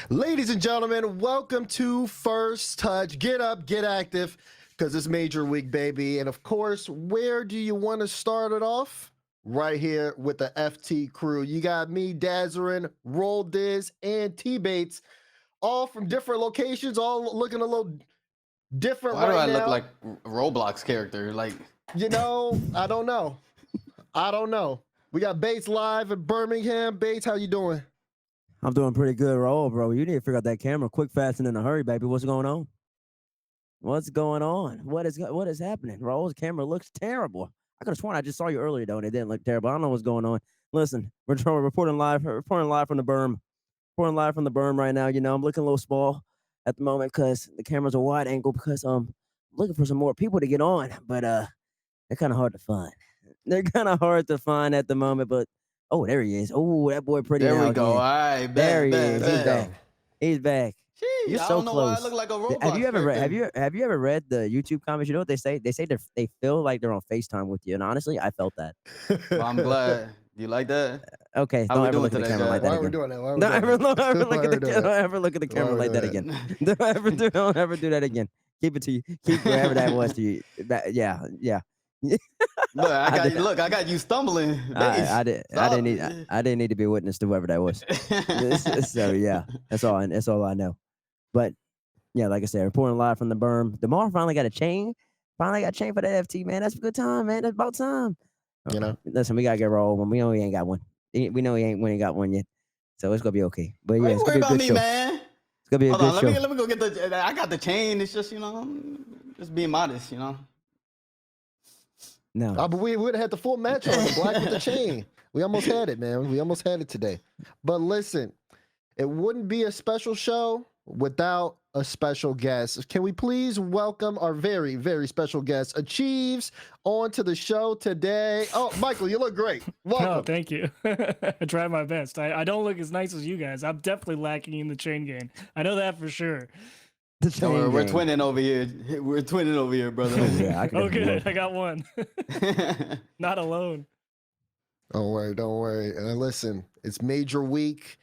Ladies and gentlemen, welcome to First Touch. Get up, get active, because it's Major Week, baby. And of course, where do you want to start it off? Right here with the FT crew. You got me, Dazarin, Roll Diz, and T-Bates, all from different locations, all looking a little different Why right do I now. look like a Roblox character? Like, I don't know. I don't know. We got Bates live in Birmingham. Bates, how you doing? I'm doing pretty good, bro. You need to figure out that camera quick, fast, and in a hurry, baby. What's going on? What's going on? What is happening? Roll's camera looks terrible. I could have sworn I just saw you earlier, though, and it didn't look terrible. I don't know what's going on. Listen, we're reporting live from the berm. Reporting live from the berm right now. You know, I'm looking a little small at the moment because the camera's a wide angle because I'm looking for some more people to get on, but they're kind of hard to find. They're kind of hard to find at the moment, but oh, there he is. Oh, that boy pretty. there now we go. again. All right, There he is. bet. He's back. He's back. Jeez, You're I so don't know close. why I look like a Roblox Have you ever character. have you ever read the YouTube comments? You know what they say? They say they feel like they're on FaceTime with you, and honestly, I felt that. Well, I'm glad. You like that? Okay, How don't we ever doing look at the today, camera like guys? that Why are we again. doing that? Why are we Don't doing ever, that? don't ever Why look are at we the doing don't ever look at the Why camera are we like that doing again. Don't ever do that again. Keep it to you. Keep wherever that was to you. Yeah. Look, I did- I got you stumbling. I Stop. didn't need to be a witness to whoever that was. So yeah, that's all I know. But yeah, like I said, reporting live from the berm. DeMar finally got a chain. Finally got a chain for that FT, man. That's a good time, man. That's about time. You know? Listen, we gotta get rolled when we know he ain't got one. We know he ain't got one yet. So it's gonna be okay. But Why yeah, you it's worry gonna be a about good me, show. man? It's gonna be a Hold good on, show. let me go get the. I got the chain. It's just just being modest, No. But we would have had the full match on the black with the chain. We almost had it, man. We almost had it today. But listen, it wouldn't be a special show without a special guest. Can we please welcome our very, very special guest, Achieves, onto the show today? Oh, Michael, you look great. Welcome. Oh, thank you. I try my best. I don't look as nice as you guys. I'm definitely lacking in the chain game. I know that for sure. The Don't worry, chain we're gang. twinning over here. We're twinning over here, brother. Yeah, I can Oh, definitely good. I got one. Not alone. Don't worry. And listen, it's Major Week.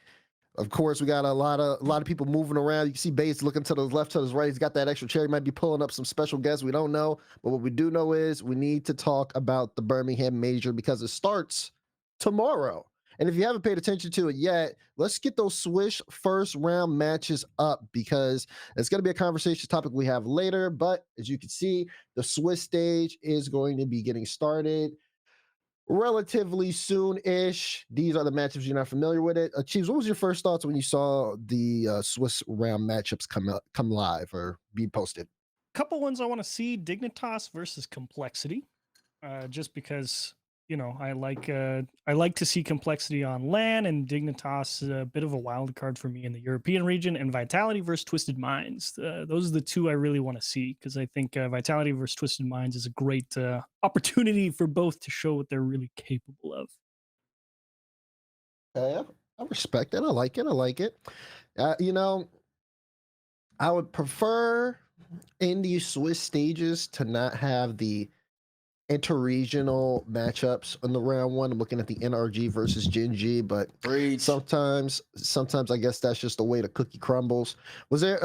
Of course, we got a lot of people moving around. You can see Bates looking to the left, to his right. He's got that extra chair. He might be pulling up some special guests. We don't know. But what we do know is we need to talk about the Birmingham Major because it starts tomorrow. And if you haven't paid attention to it yet, let's get those Swish first round matches up because it's going to be a conversation topic we have later. But as you can see, the Swiss stage is going to be getting started relatively soon-ish. These are the matchups you're not familiar with it. Chiefs, what was your first thoughts when you saw the Swiss round matchups come live or be posted? Couple ones I want to see: Dignitas versus Complexity. Just because I like to see Complexity on LAN, and Dignitas is a bit of a wild card for me in the European region. And Vitality versus Twisted Minds. Those are the two I really want to see because I think Vitality versus Twisted Minds is a great opportunity for both to show what they're really capable of. I respect it. I like it. I would prefer in these Swiss stages to not have the interregional matchups on the round one. I'm looking at the NRG versus Gen G, but sometimes I guess that's just the way the cookie crumbles. Was there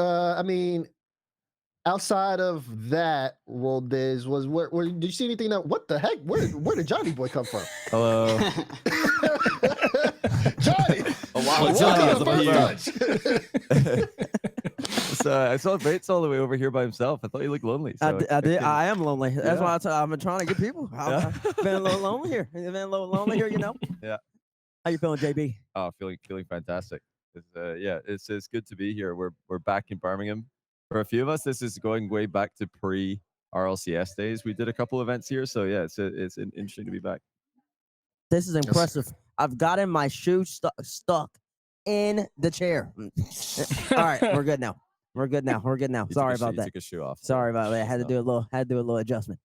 outside of that, Roll Diz, where did you see anything that what the heck? Where did Johnny Boy come from? Hello. Johnny! Oh, wow, Johnny Johnny So I saw Bates all the way over here by himself. I thought you looked lonely. So I did. I am lonely. That's Yeah. why I've been trying to get people. I've been a little lonely here. Yeah. How you feeling, JB? Oh, feeling fantastic. It's good to be here. We're back in Birmingham. For a few of us, this is going way back to pre RLCS days. We did a couple events here, so yeah, it's interesting to be back. This is impressive. I've gotten my shoe stuck in the chair. All right, we're good now. Sorry about You that. took a shoe off. Sorry about that. I had to do a little adjustment.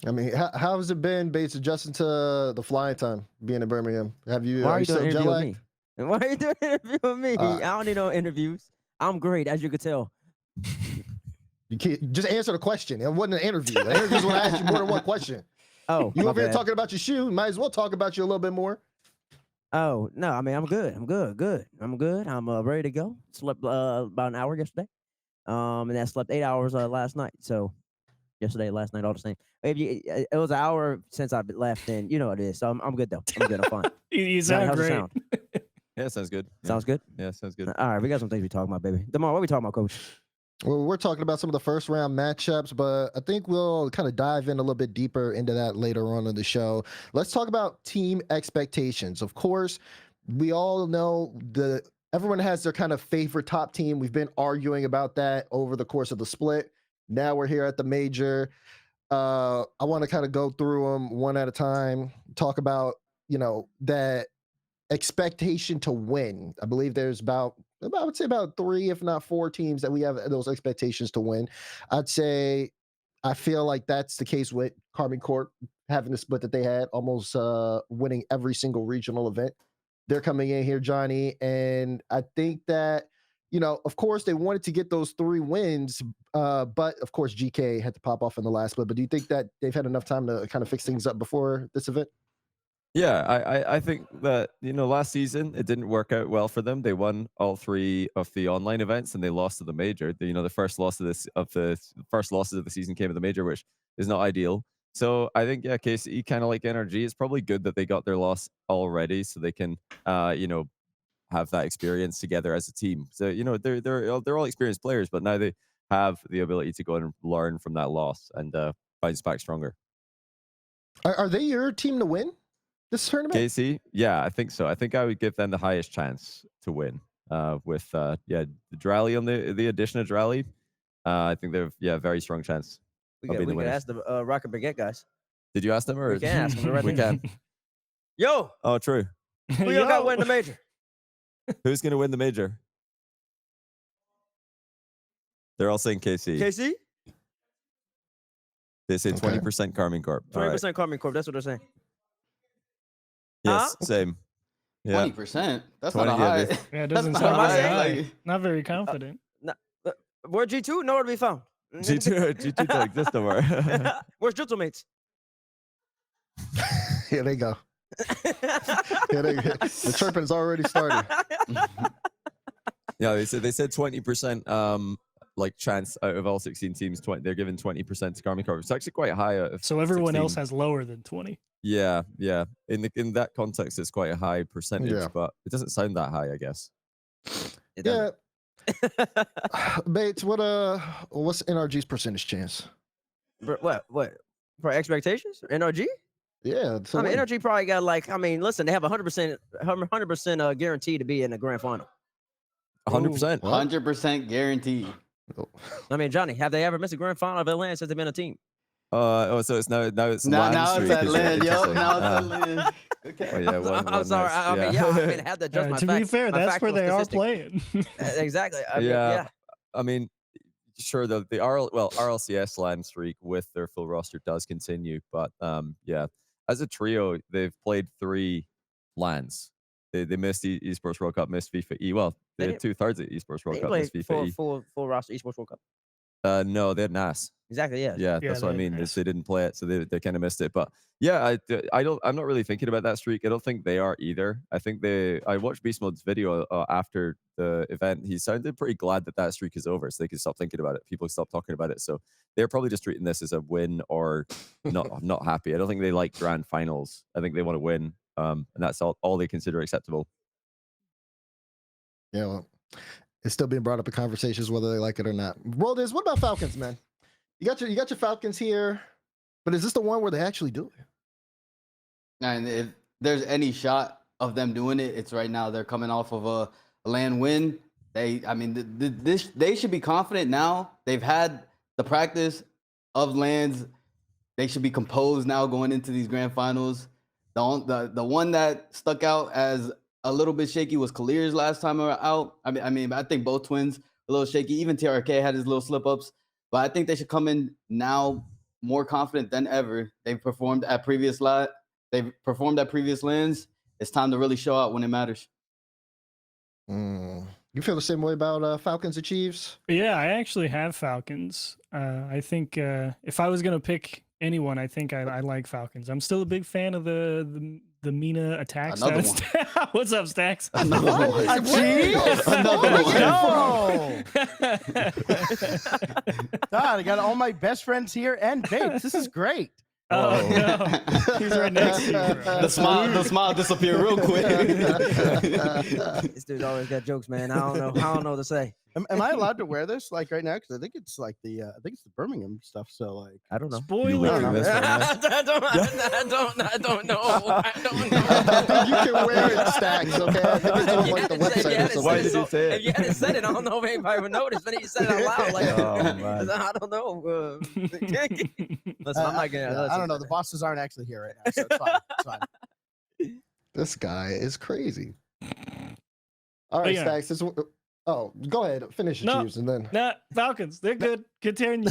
I mean, how has it been, Bates, adjusting to the flying time being in Birmingham? Have you? Why are you doing an still interview with jet-lagged? me? Why are you doing an interview with me? Uh, I don't need no interviews. I'm great, as you could tell. You can't just answer the question. It wasn't an interview. An interview is when I asked you more than one question. Oh, You my over here bad. talking about your shoe? Might as well talk about you a little bit more. Oh no, I mean I'm good. I'm good. I'm good. I'm ready to go. Slept about an hour yesterday. And I slept 8 hours last night. So yesterday, last night, all the same. If it was an hour since I left, and you know what it is. So I'm good though. I'm good. I'm fine. You Johnny, sound how's it great. sound? Yeah, sounds good. Yeah. Sounds good. Yeah, sounds good. All right, we got some things we talking about, baby. Demar, what we talking about, Coach? Well, we're talking about some of the first round matchups, but I think we'll kind of dive in a little bit deeper into that later on in the show. Let's talk about team expectations. Of course, we all know everyone has their kind of favorite top team. We've been arguing about that over the course of the split. Now we're here at the major. I want to kind of go through them one at a time, talk about, that expectation to win. I believe there's I would say about 3, if not 4 teams that we have those expectations to win. I'd say I feel like that's the case with Carmine Corp having the split that they had, almost winning every single regional event. They're coming in here, Johnny, and I think that, of course they wanted to get those 3 wins, but of course GK had to pop off in the last split. But do you think that they've had enough time to kind of fix things up before this event? Yeah, I think that last season it didn't work out well for them. They won all 3 of the online events and they lost to the major. The first loss of the first losses of the season came at the major, which is not ideal. So I think KCE, kind of like NRG, it's probably good that they got their loss already, so they can have that experience together as a team. So they're all experienced players, but now they have the ability to go and learn from that loss and bounce back stronger. Are they your team to win this tournament? KC, yeah, I think so. I think I would give them the highest chance to win. With Drally on the addition of Drally, I think they're very strong chance. We could ask the Rocket Baguette guys. Did you ask them or We can ask them. we can? Yo, Oh, true. who y'all got winning the major? Who's gonna win the major? They're all saying KC. KC? They say Okay. 20% Carmine Corp. All right. 20% Carmine Corp. That's what they're saying. Yes, same. Yeah. 20%. That's 20, not a yeah, high. Yeah, it That's doesn't not sound high. very high. Like, Not very confident. Where G2? Nowhere to be found. G2 don't exist no more. Where's Dritzelmates? Here they go. The chirping's already started. Yeah, they said 20% like chance out of all 16 teams. They're giving 20% to Carmine Corp. It's actually quite high out of So everyone 16. else has lower than 20. Yeah. In that context, it's quite a high percentage, Yeah. but it doesn't sound that high, I guess. Yeah. Bates, what's NRG's percentage chance? What? For expectations? NRG? Yeah. I mean, NRG probably got listen, they have 100% guarantee to be in the grand final. 100%. 100% guaranteed. I mean, Johnny, have they ever missed a grand final of Atlanta since they've been a team? So it's now it's Now land it's streak, at is land, yo. interesting. Now it's at land. Okay. Oh, yeah, I'm sorry. I had to adjust my To be fair, my that's where factual they are statistic. playing. Exactly. Yeah. I mean, sure, the RLCS land streak with their full roster does continue, but as a trio, they've played 3 lands. They missed Esports World Cup, missed FIFA E. Well, they had 2/3 of Esports World They Cup, played missed FIFA E. full roster Esports World Cup. No, they had NAS. Exactly. Yeah. Yeah, Yeah, that's what I they had mean. NAS. They didn't play it, so they kind of missed it. But yeah, I'm not really thinking about that streak. I don't think they are either. I think I watched Beast Mode's video after the event. He sounded pretty glad that streak is over, so they can stop thinking about it. People stop talking about it. So they're probably just treating this as a win or not happy. I don't think they like grand finals. I think they want to win, and that's all they consider acceptable. Yeah, well, it's still being brought up in conversations whether they like it or not. What about Falcons, man? You got your Falcons here, but is this the one where they actually do it? And if there's any shot of them doing it, it's right now. They're coming off of a land win. They should be confident now. They've had the practice of lands. They should be composed now going into these grand finals. The one that stuck out as a little bit shaky was Kalir's last time out. I think both twins a little shaky. Even TRK had his little slip ups. But I think they should come in now more confident than ever. They've performed at previous lands. It's time to really show out when it matters. You feel the same way about Falcons and Chiefs? Yeah, I actually have Falcons. I think if I was gonna pick anyone, I think I like Falcons. I'm still a big fan of the the Mina attacks. Another What's up, Stacks? Another one. Another one. God, I got all my best friends here and Bates. This is great. Oh no, he's right next to you. Bro. The smile disappeared real quick. This dude's always got jokes, man. I don't know what to say. Am I allowed to wear this like right now? Because I think it's like the Birmingham stuff. So like, I don't know. Spoiler. Leaking this right now? I don't know. I think you can wear it, Stacks. Okay, I think it's on like the website or something. Why did you say If it? you hadn't said it, I don't know if anybody would notice. Then you said it out loud. Like, Oh, man. I don't know. Listen, I'm not gonna. I don't know. The bosses aren't actually here right now, so it's fine. It's fine. This guy is crazy. All right, yeah. Stacks. Oh, go ahead. Finish your No. Chiefs and then. Nah, Falcons. They're good. Continue.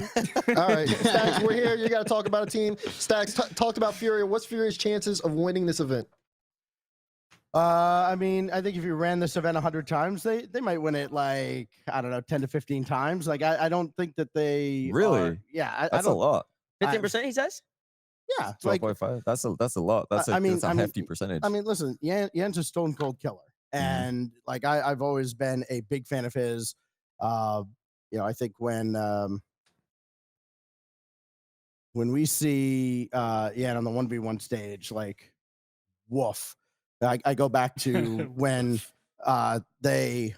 All right, Stacks, we're here. You got to talk about a team. Stacks, talked about Furia. What's Furia's chances of winning this event? I mean, I think if you ran this event 100 times, they might win it like, I don't know, 10 to 15 times. Like, I don't think that they Really? are- yeah, I That's a don't. lot. 15%, he says. Yeah, like 12.5. That's a lot. That's I mean- that's a I mean, hefty percentage. I mean, listen, Jan's a stone cold killer, and like I've always been a big fan of his. I think when we see Jan on the 1v1 stage, like, woof. I go back to when they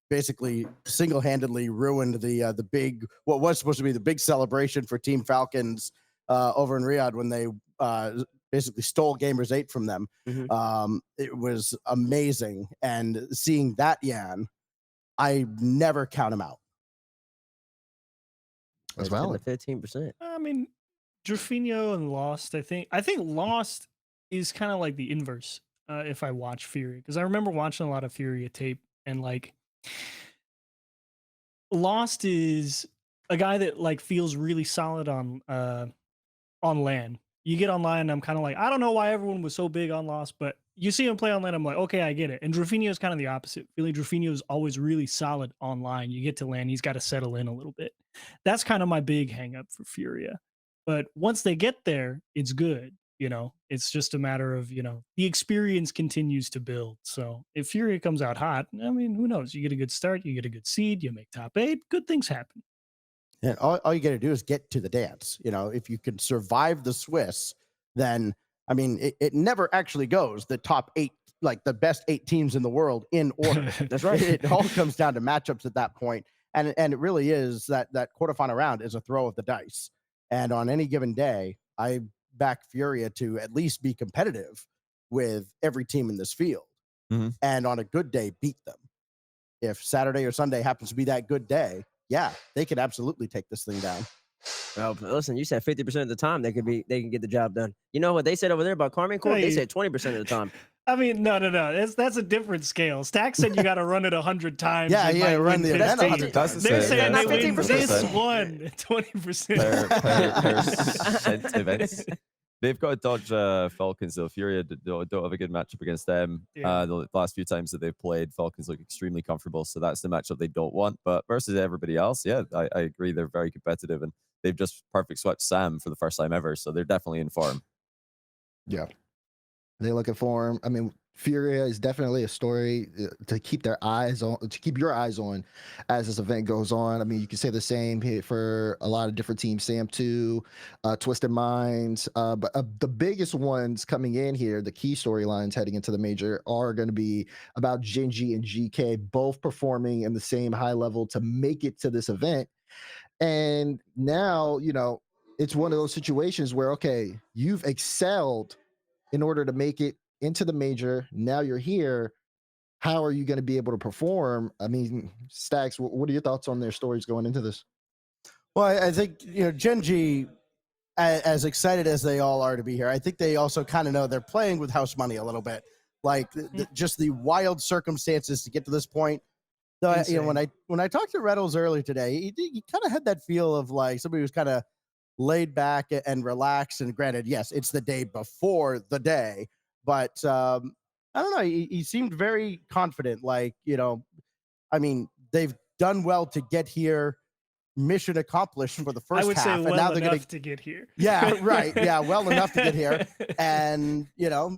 basically single-handedly ruined the big, what was supposed to be the big celebration for Team Falcons over in Riyadh when they basically stole Gamers 8 from them. It was amazing, and seeing that Jan, I never count him out. That's valid. 15%. I mean, Drafinho and Lost. I think Lost is kind of like the inverse. If I watch Fury, because I remember watching a lot of Furia tape, and like Lost is a guy that like feels really solid on LAN. You get online, and I'm kind of like, I don't know why everyone was so big on Lost, but you see him play online, I'm like, okay, I get it. And Drafinho is kind of the opposite. I feel like Drafinho is always really solid online. You get to LAN, he's got to settle in a little bit. That's kind of my big hang up for Furia. But once they get there, it's good. It's just a matter of, the experience continues to build. So if Furia comes out hot, I mean, who knows? You get a good start, you get a good seed, you make top 8, good things happen. And all you got to do is get to the dance. If you can survive the Swiss, then, I mean, it never actually goes the top 8, like the best 8 teams in the world in order. That's right. It all comes down to matchups at that point. And it really is that quarterfinal round is a throw of the dice. And on any given day, I back Furia to at least be competitive with every team in this field. Mhm. And on a good day, beat them. If Saturday or Sunday happens to be that good day, yeah, they could absolutely take this thing down. Well, listen, you said 50% of the time they can get the job done. You know what they said over there about Carmen Corp? They Hey. said 20% of the time. I mean, no. That's a different scale. Stack said you got to run it 100 times. Yeah, and yeah, might run win the 50. event 100 That's times. the They're same, saying yeah, they win 50%. this one 20%. Their sent events. They've got to dodge Falcons though. Furia don't have a good matchup against them. Yeah. The last few times that they've played, Falcons look extremely comfortable. So that's the matchup they don't want. But versus everybody else, yeah, I agree. They're very competitive, and they've just perfect swept Sam for the first time ever. So they're definitely in form. Yeah. They looking for him. I mean, Furia is definitely a story to keep your eyes on as this event goes on. I mean, you can say the same here for a lot of different teams, Sam 2, Twisted Minds, but the biggest ones coming in here, the key storylines heading into the major are going to be about Genji and GK both performing in the same high level to make it to this event. And now, it's one of those situations where, okay, you've excelled in order to make it into the major. Now you're here. How are you going to be able to perform? I mean, Stacks, what are your thoughts on their stories going into this? Well, I think, Genji, as excited as they all are to be here, I think they also kind of know they're playing with house money a little bit. Like just the wild circumstances to get to this point. So, when I talked to Reynolds earlier today, he kind of had that feel of like somebody who's kind of laid back and relaxed. And granted, yes, it's the day before the day, but I don't know. He seemed very confident. Like, I mean, they've done well to get here. mission accomplished for the first I would half, say and well now they're enough going to get here. Yeah, right. Yeah, well enough to get here. And,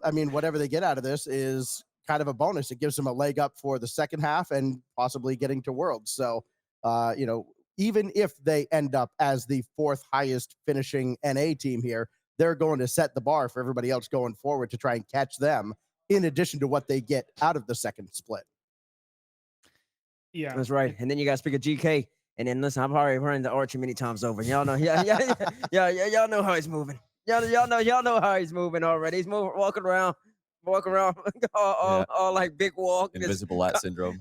I mean, whatever they get out of this is kind of a bonus. It gives them a leg up for the second half and possibly getting to Worlds. So, even if they end up as the fourth highest finishing NA team here, they're going to set the bar for everybody else going forward to try and catch them, in addition to what they get out of the second split. Yeah, That's right. And then you got to speak of GK. And then listen, I've already run into Archie many times over. Y'all know, y'all know how he's moving. Y'all know how he's moving already. He's moving, walking around, all like big walk. Invisible lat syndrome.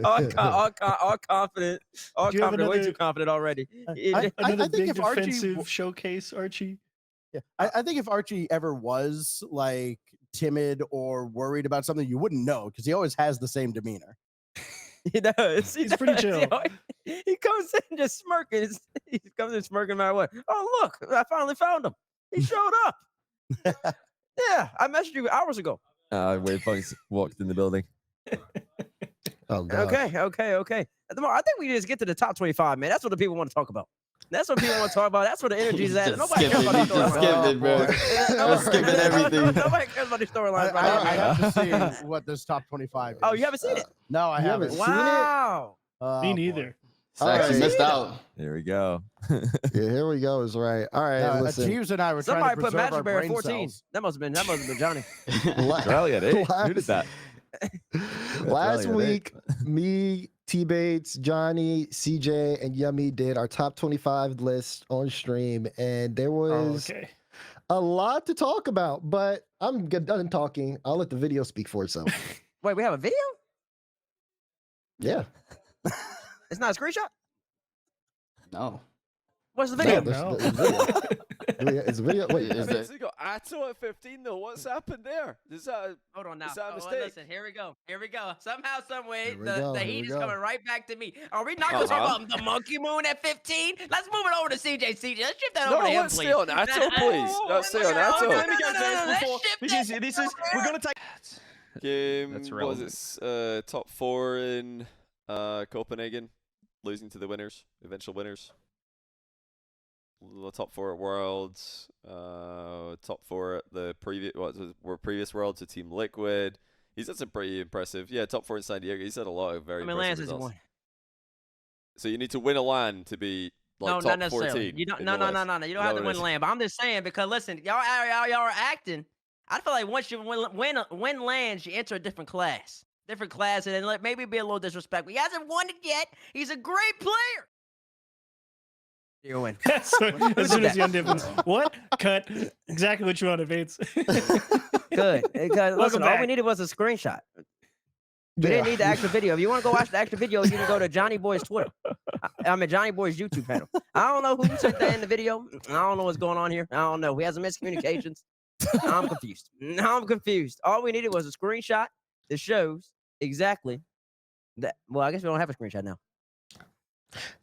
all confident, Do you have way another- too confident already. I Another think big if Archie defensive showcase, Archie. Yeah, I think if Archie ever was like timid or worried about something, you wouldn't know because he always has the same demeanor. He does. He's pretty chill. He comes in just smirking. He comes in smirking no matter what. Oh, look, I finally found him. He showed up. Yeah, I messaged you hours ago. Wave Punks walked in the building. Oh god. Okay. I think we just get to the top 25, man. That's what the people want to talk about. That's what people want to talk about. That's where the energy is at. Just Nobody skip cares it. about You the just storyline. skip it, bro. Nobody- skipping everything. Nobody cares about the storylines. I have to see what this top 25 is. Oh, you haven't seen it? No, I You haven't. haven't seen it? Wow. Oh, Me boy. neither. Stacks, you Alright. missed out. Here we go. Yeah, here we go. Is right. All right. Listen. Jeeves and I were Somebody trying to put preserve Magic our Bear at brain 14. cells. That must have been Johnny. Australia, eh? Who did that? Last Australia, eh? week, me, T Bates, Johnny, CJ, and Yummy did our top 25 list on stream, and there was Okay. a lot to talk about. But I'm done talking. I'll let the video speak for itself. Wait, we have a video? Yeah. It's not a screenshot? No. What's the Yeah, video? there's video. It's a video. Wait, Is it? You got Atto at 15 though. What's happened there? Is that Hold on now. Is that a Oh, mistake? listen, here we go. Somehow, some way, Here we the go, here heat we is go. coming right back to me. Are we not going to Uh-huh. talk about the monkey moon at 15? Let's move it over to CJ. Let's shift that No, over to him, let's please. stay on Atto, please. Let's stay on Atto. Let me get this before, Because this is we're gonna take. Game That's was it top 4 in Copenhagen, losing to the winners, eventual winners. The top 4 at Worlds, top 4 at the previous Worlds to Team Liquid. He's had some pretty impressive. Yeah, top 4 in San Diego. He's had a lot of very How many impressive lands has he results. won? So you need to win a LAN to be like No, top not necessarily. 14. You don't. in No. the West. You don't Is have that to what it win is? land. But I'm just saying because listen, y'all are acting. I feel like once you win lands, you enter a different class, and then maybe be a little disrespectful. He hasn't won it yet. He's a great player. You win. as soon as you undip what? Cut. Exactly what you wanted, Bates. Good. Because listen, all we back. needed was a screenshot. We didn't need the actual video. If you want to go watch the actual video, you can go to Johnny Boy's Twitter. I mean, Johnny Boy's YouTube channel. I don't know who sent that in the video. I don't know what's going on here. I don't know. We had some miscommunications. I'm confused. All we needed was a screenshot that shows exactly that. Well, I guess we don't have a screenshot now.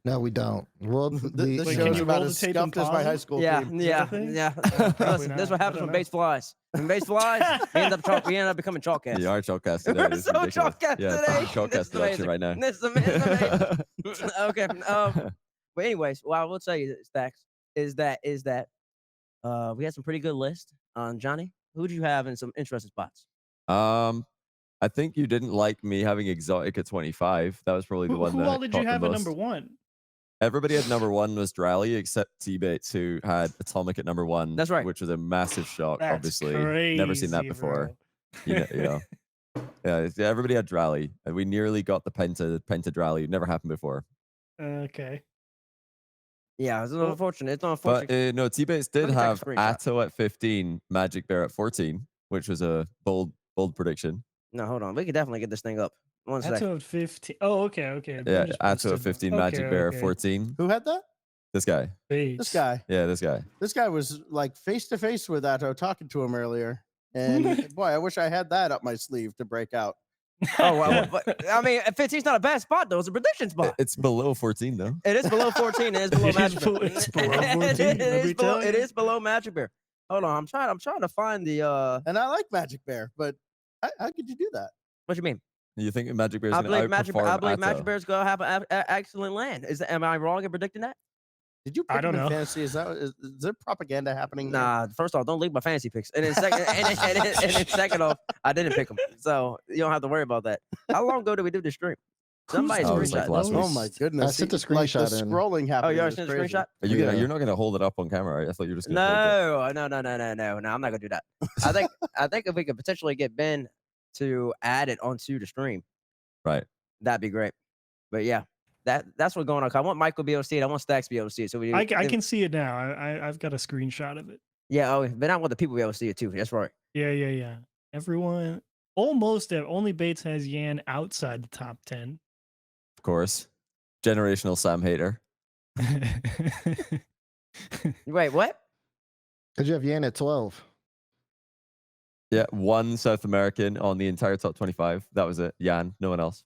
No, we don't. World, This Wait, you can show's you about roll as the tape and scuffed as my pause high it? school Yeah, team. yeah, thing? yeah. Probably Listen, this is not. what I happens don't when know. base flies. When base flies, we end up becoming chalkcast. You are chalkcast today. We're This is so ridiculous. chalkcast Yeah, today. it's chalkcast This is direction amazing. right now. This is amazing. Okay. But anyways, what I will tell you, Stacks, is that we had some pretty good lists. Johnny, who do you have in some interesting spots? I think you didn't like me having Exotic at 25. That was probably the one Who that all did you caught the have at most. number 1? Everybody at number 1 was Drally except T-Bates, who had Atomic at number 1. That's right. Which was a massive shock, That's obviously. Never seen that crazy, before. bro. You know. Yeah, everybody had Drally. And we nearly got the Penta Drally. It never happened before. Okay. Yeah, it's unfortunate. It's unfortunate. But no, T-Bates Let did me take a have screenshot. Atto at 15, Magic Bear at 14, which was a bold prediction. No, hold on. We could definitely get this thing up. One second. Atto at 15. Oh, okay. Yeah, Ben just Atto posted at them. 15, Magic Okay, Bear okay. at 14. Who had that? This guy. Bates. This guy. Yeah, this guy. This guy was like face to face with Atto talking to him earlier. And boy, I wish I had that up my sleeve to break out. Oh, well, but, I mean, 15's not a bad spot, though. It's a prediction spot. It's below 14, though. It is below 14. It is below It is Magic Bear. it's below 14, It let me is below, tell it you. is below Magic Bear. Hold on. I'm trying to find the And I like Magic Bear, but how could you do that? what you mean? You think Magic Bears I going believe to Magic. outperform I believe Atto? Magic Bears gonna have an excellent land. Am I wrong in predicting that? Did you I pick don't him in know. fantasy? Is there propaganda happening? here? Nah. First off, don't leak my fantasy picks, and then second, and then second off, I didn't pick them, so you don't have to worry about that. How long ago did we do this stream? Somebody Oh, it was like screenshot. last week. Oh my goodness! I sent the the screenshot in. scrolling Oh, happening. you already is sent a crazy. screenshot? Are you gonna? Yeah. You're not gonna hold it up on camera, right? I thought you were just gonna. Hold it. No, I'm not gonna do that. I think if we could potentially get Ben to add it onto the stream, Right. that'd be great. But yeah, that's what's going on. I want Michael to be able to see it. I want Stacks to be able to see it. So I can see it now. I've got a screenshot of it. Yeah, but I want the people to be able to see it too. That's right. Yeah. Everyone, almost only Bates has Yan outside the top 10. Of course. Generational Sam hater. Wait, what? Because you have Yan at 12. Yeah, one South American on the entire top 25. That was it. Yan, no one else.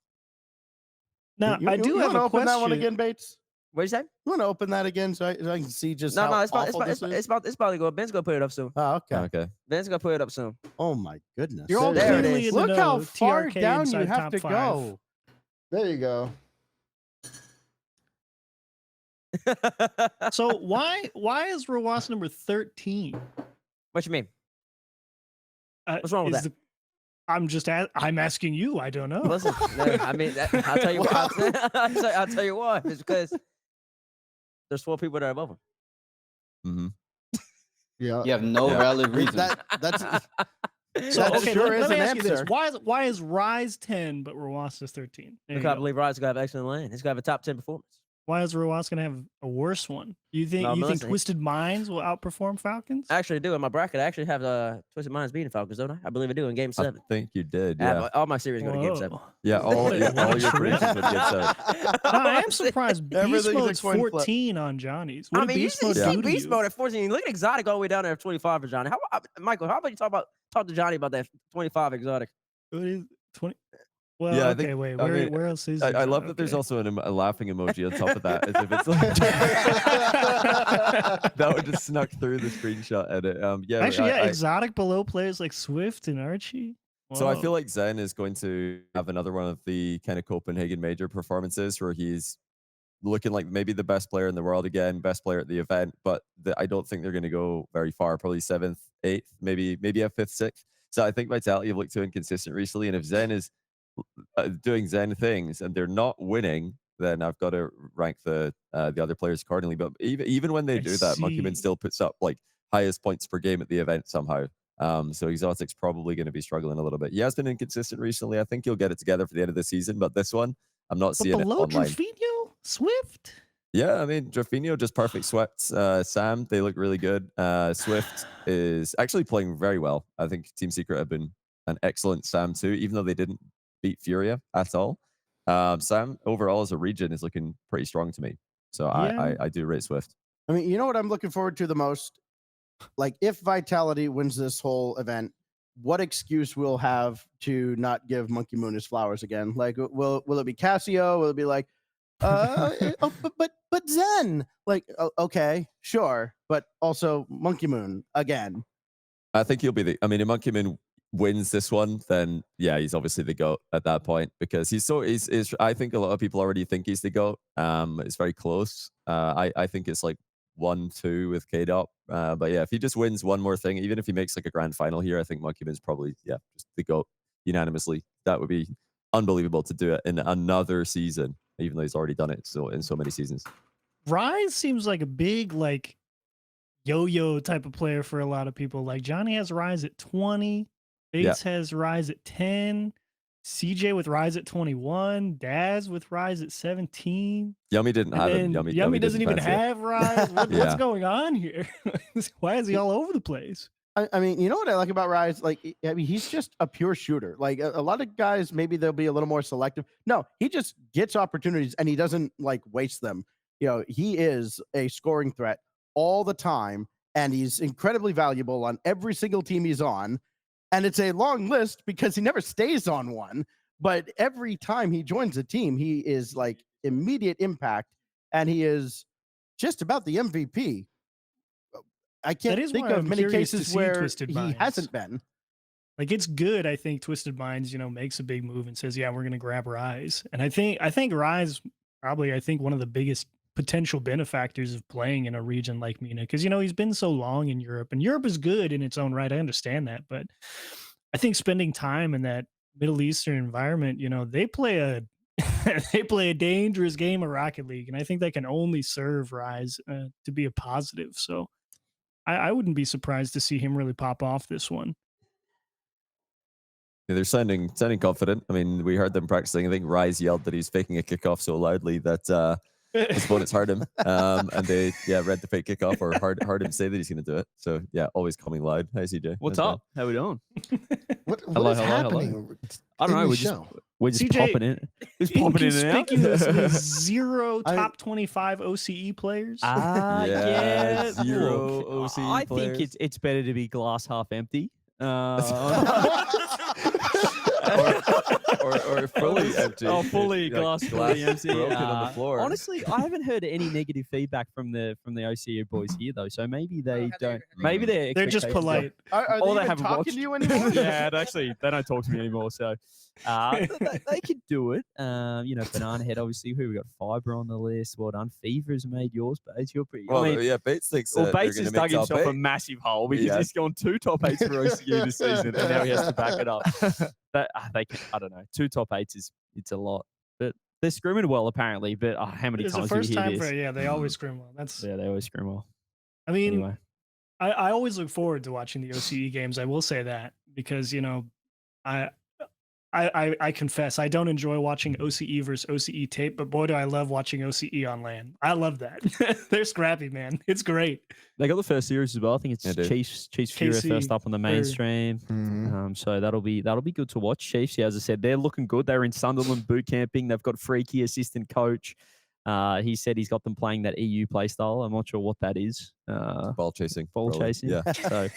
Now, You- I do you have wanna a open that one question. again, Bates? What you say? You want to open that again so I can see just No, how it's awful this is? about to go. Ben's gonna put it up soon. Oh, okay. Okay. Ben's gonna put it up soon. Oh my goodness! You're all There it clearly is. in the Look how know, far TRK down you inside have top to 5. go. There you go. So why is Rawas number 13? What you mean? What's wrong with is that? I'm asking you. I don't know. Listen, I mean, I'll tell you what. I'll tell you why. It's because there's 4 people that are above him. Mm-hmm. Yeah. You have no Yeah. valid reason. That's So that okay, sure let is me an ask you this: answer. why is Rise 10 but Rawas is 13? There you Because I go. believe Rod's gonna have excellent land. He's gonna have a top 10 performance. Why is Rawas going to have a worse one? You think No, but listen, Twisted Minds will outperform Falcons? I actually do in my bracket. I actually have Twisted Minds beating Falcons, don't I? I believe I do in Game 7. I think you did. I have, Yeah. all my series go to Game 7. Whoa. Yeah. All Wait, your what? predictions would get set. No, I am surprised. Beast Everything's a Mode's coin flip. 14 on Johnny's. What I did mean, you Beast Mode see do to Beast you? Mode at 14. Look at Exotic all the way down there at 25 for Johnny. Michael, how about you talk to Johnny about that 25 Exotic? What is 20? Well, Yeah, I okay, think- wait. I mean, Where else is I it? love that there's Okay. also a laughing emoji on top of that, as if it's like that would just snuck through the screenshot edit. Yeah. Actually, yeah, I- Exotic below players like Swift and Archie. So I Whoa. feel like Zen is going to have another one of the kind of Copenhagen Major performances where he's looking like maybe the best player in the world again, best player at the event, but I don't think they're going to go very far, probably 7th, 8th, maybe a 5th, 6th. So I think Vitality have looked too inconsistent recently, and if Zen is doing Zen things and they're not winning, then I've got to rank the other players accordingly. But even when they I do that, Monkeyman see. still puts up like highest points per game at the event somehow. So Exotic's probably going to be struggling a little bit. He has been inconsistent recently. I think he'll get it together for the end of the season, but this one, I'm not But seeing it below online. Trufino, Swift. Yeah, I mean, Drafinho just perfect sweats. Sam, they look really good. Swift is actually playing very well. I think Team Secret have been an excellent Sam too, even though they didn't beat Furia at all. Sam overall as a region is looking pretty strong to me. So Yeah. I do rate Swift. I mean, you know what I'm looking forward to the most? Like, if Vitality wins this whole event, what excuse we'll have to not give Monkey Moon his flowers again? Like, will it be Casio? Will it be like, but Zen? Like, okay, sure, but also Monkey Moon again. I think he'll be if Monkeyman wins this one, then yeah, he's obviously the GOAT at that point because he's I think a lot of people already think he's the GOAT. It's very close. I think it's like 1-2 with KDOP. But yeah, if he just wins one more thing, even if he makes like a grand final here, I think Monkeyman's probably just the GOAT unanimously. That would be unbelievable to do it in another season, even though he's already done it in so many seasons. Rise seems like a big like yo-yo type of player for a lot of people. Like Johnny has Rise at 20, Bates has Rise at 10, CJ with Rise at 21, Daz with Rise at 17. Yummy didn't have him. Yummy doesn't even fancy it. have Rise. What's Yeah. going on here? Why is he all over the place? I mean, you know what I like about Rise? Like, I mean, he's just a pure shooter. Like a lot of guys, maybe they'll be a little more selective. No, he just gets opportunities and he doesn't like waste them. You know, he is a scoring threat all the time, and he's incredibly valuable on every single team he's on. And it's a long list because he never stays on one. But every time he joins a team, he is like immediate impact, and he is just about the MVP. I can't is think why of I'm many curious to cases see where Twisted he Minds. hasn't been. Like it's good. I think Twisted Minds, makes a big move and says, "Yeah, we're gonna grab Rise." And I think Rise probably one of the biggest potential benefactors of playing in a region like MENA because he's been so long in Europe, and Europe is good in its own right. I understand that, but I think spending time in that Middle Eastern environment, they play a they play a dangerous game of Rocket League, and I think that can only serve Rise to be a positive. So I wouldn't be surprised to see him really pop off this one. Yeah, they're sounding confident. I mean, we heard them practicing. I think Rise yelled that he's faking a kickoff so loudly that his opponents heard him, and they read the fake kickoff or heard him say that he's going to do it. So yeah, always coming loud. Hi CJ. What's How's up? How we doing? What Hello, is hello, hello. happening? I don't in know. the We're just CJ, popping in. Just popping in and out. Inconspicuously zero top 25 OCE players. Yeah, zero look, OC I players. think it's better to be glass half empty. or fully empty. Oh, fully Like glass, fully empty. broken on the floor. Honestly, I haven't heard any negative feedback from the OCE boys here though. So maybe they don't. Maybe They're just polite. Are Or they they even haven't talking watched. to you anymore? Yeah, actually, they don't talk to me anymore. So they could do it. Banana Head, obviously, who we got Fiber on the list. Well done. Fever's made yours, Bates. You're pretty. Well, I mean, yeah, Bates thinks well, that Bates they're has going to dug make top himself a eight. massive hole because Yeah. he's gone 2 top 8s for OCU this season, and now he has to back it up. But I don't know. 2 top 8s it's a lot. But they're scrimming well apparently. But how many It's times the first do we hear time this? they always scrim well. That's Yeah, they always scrim well. I mean, Anyway, I always look forward to watching the OCE games. I will say that because I confess I don't enjoy watching OCE versus OCE tape, but boy do I love watching OCE on LAN. I love that. They're scrappy, man. It's great. they got the first series as well. I think it's They do. Chiefs Fury KC, first up on the mainstream. Mhm. So that'll be good to watch. Chiefs, yeah, as I said, they're looking good. They're in Sunderland boot camping. They've got Freaky assistant coach. He said he's got them playing that EU play style. I'm not sure what that is. Ball chasing. Ball probably. chasing. Yeah. So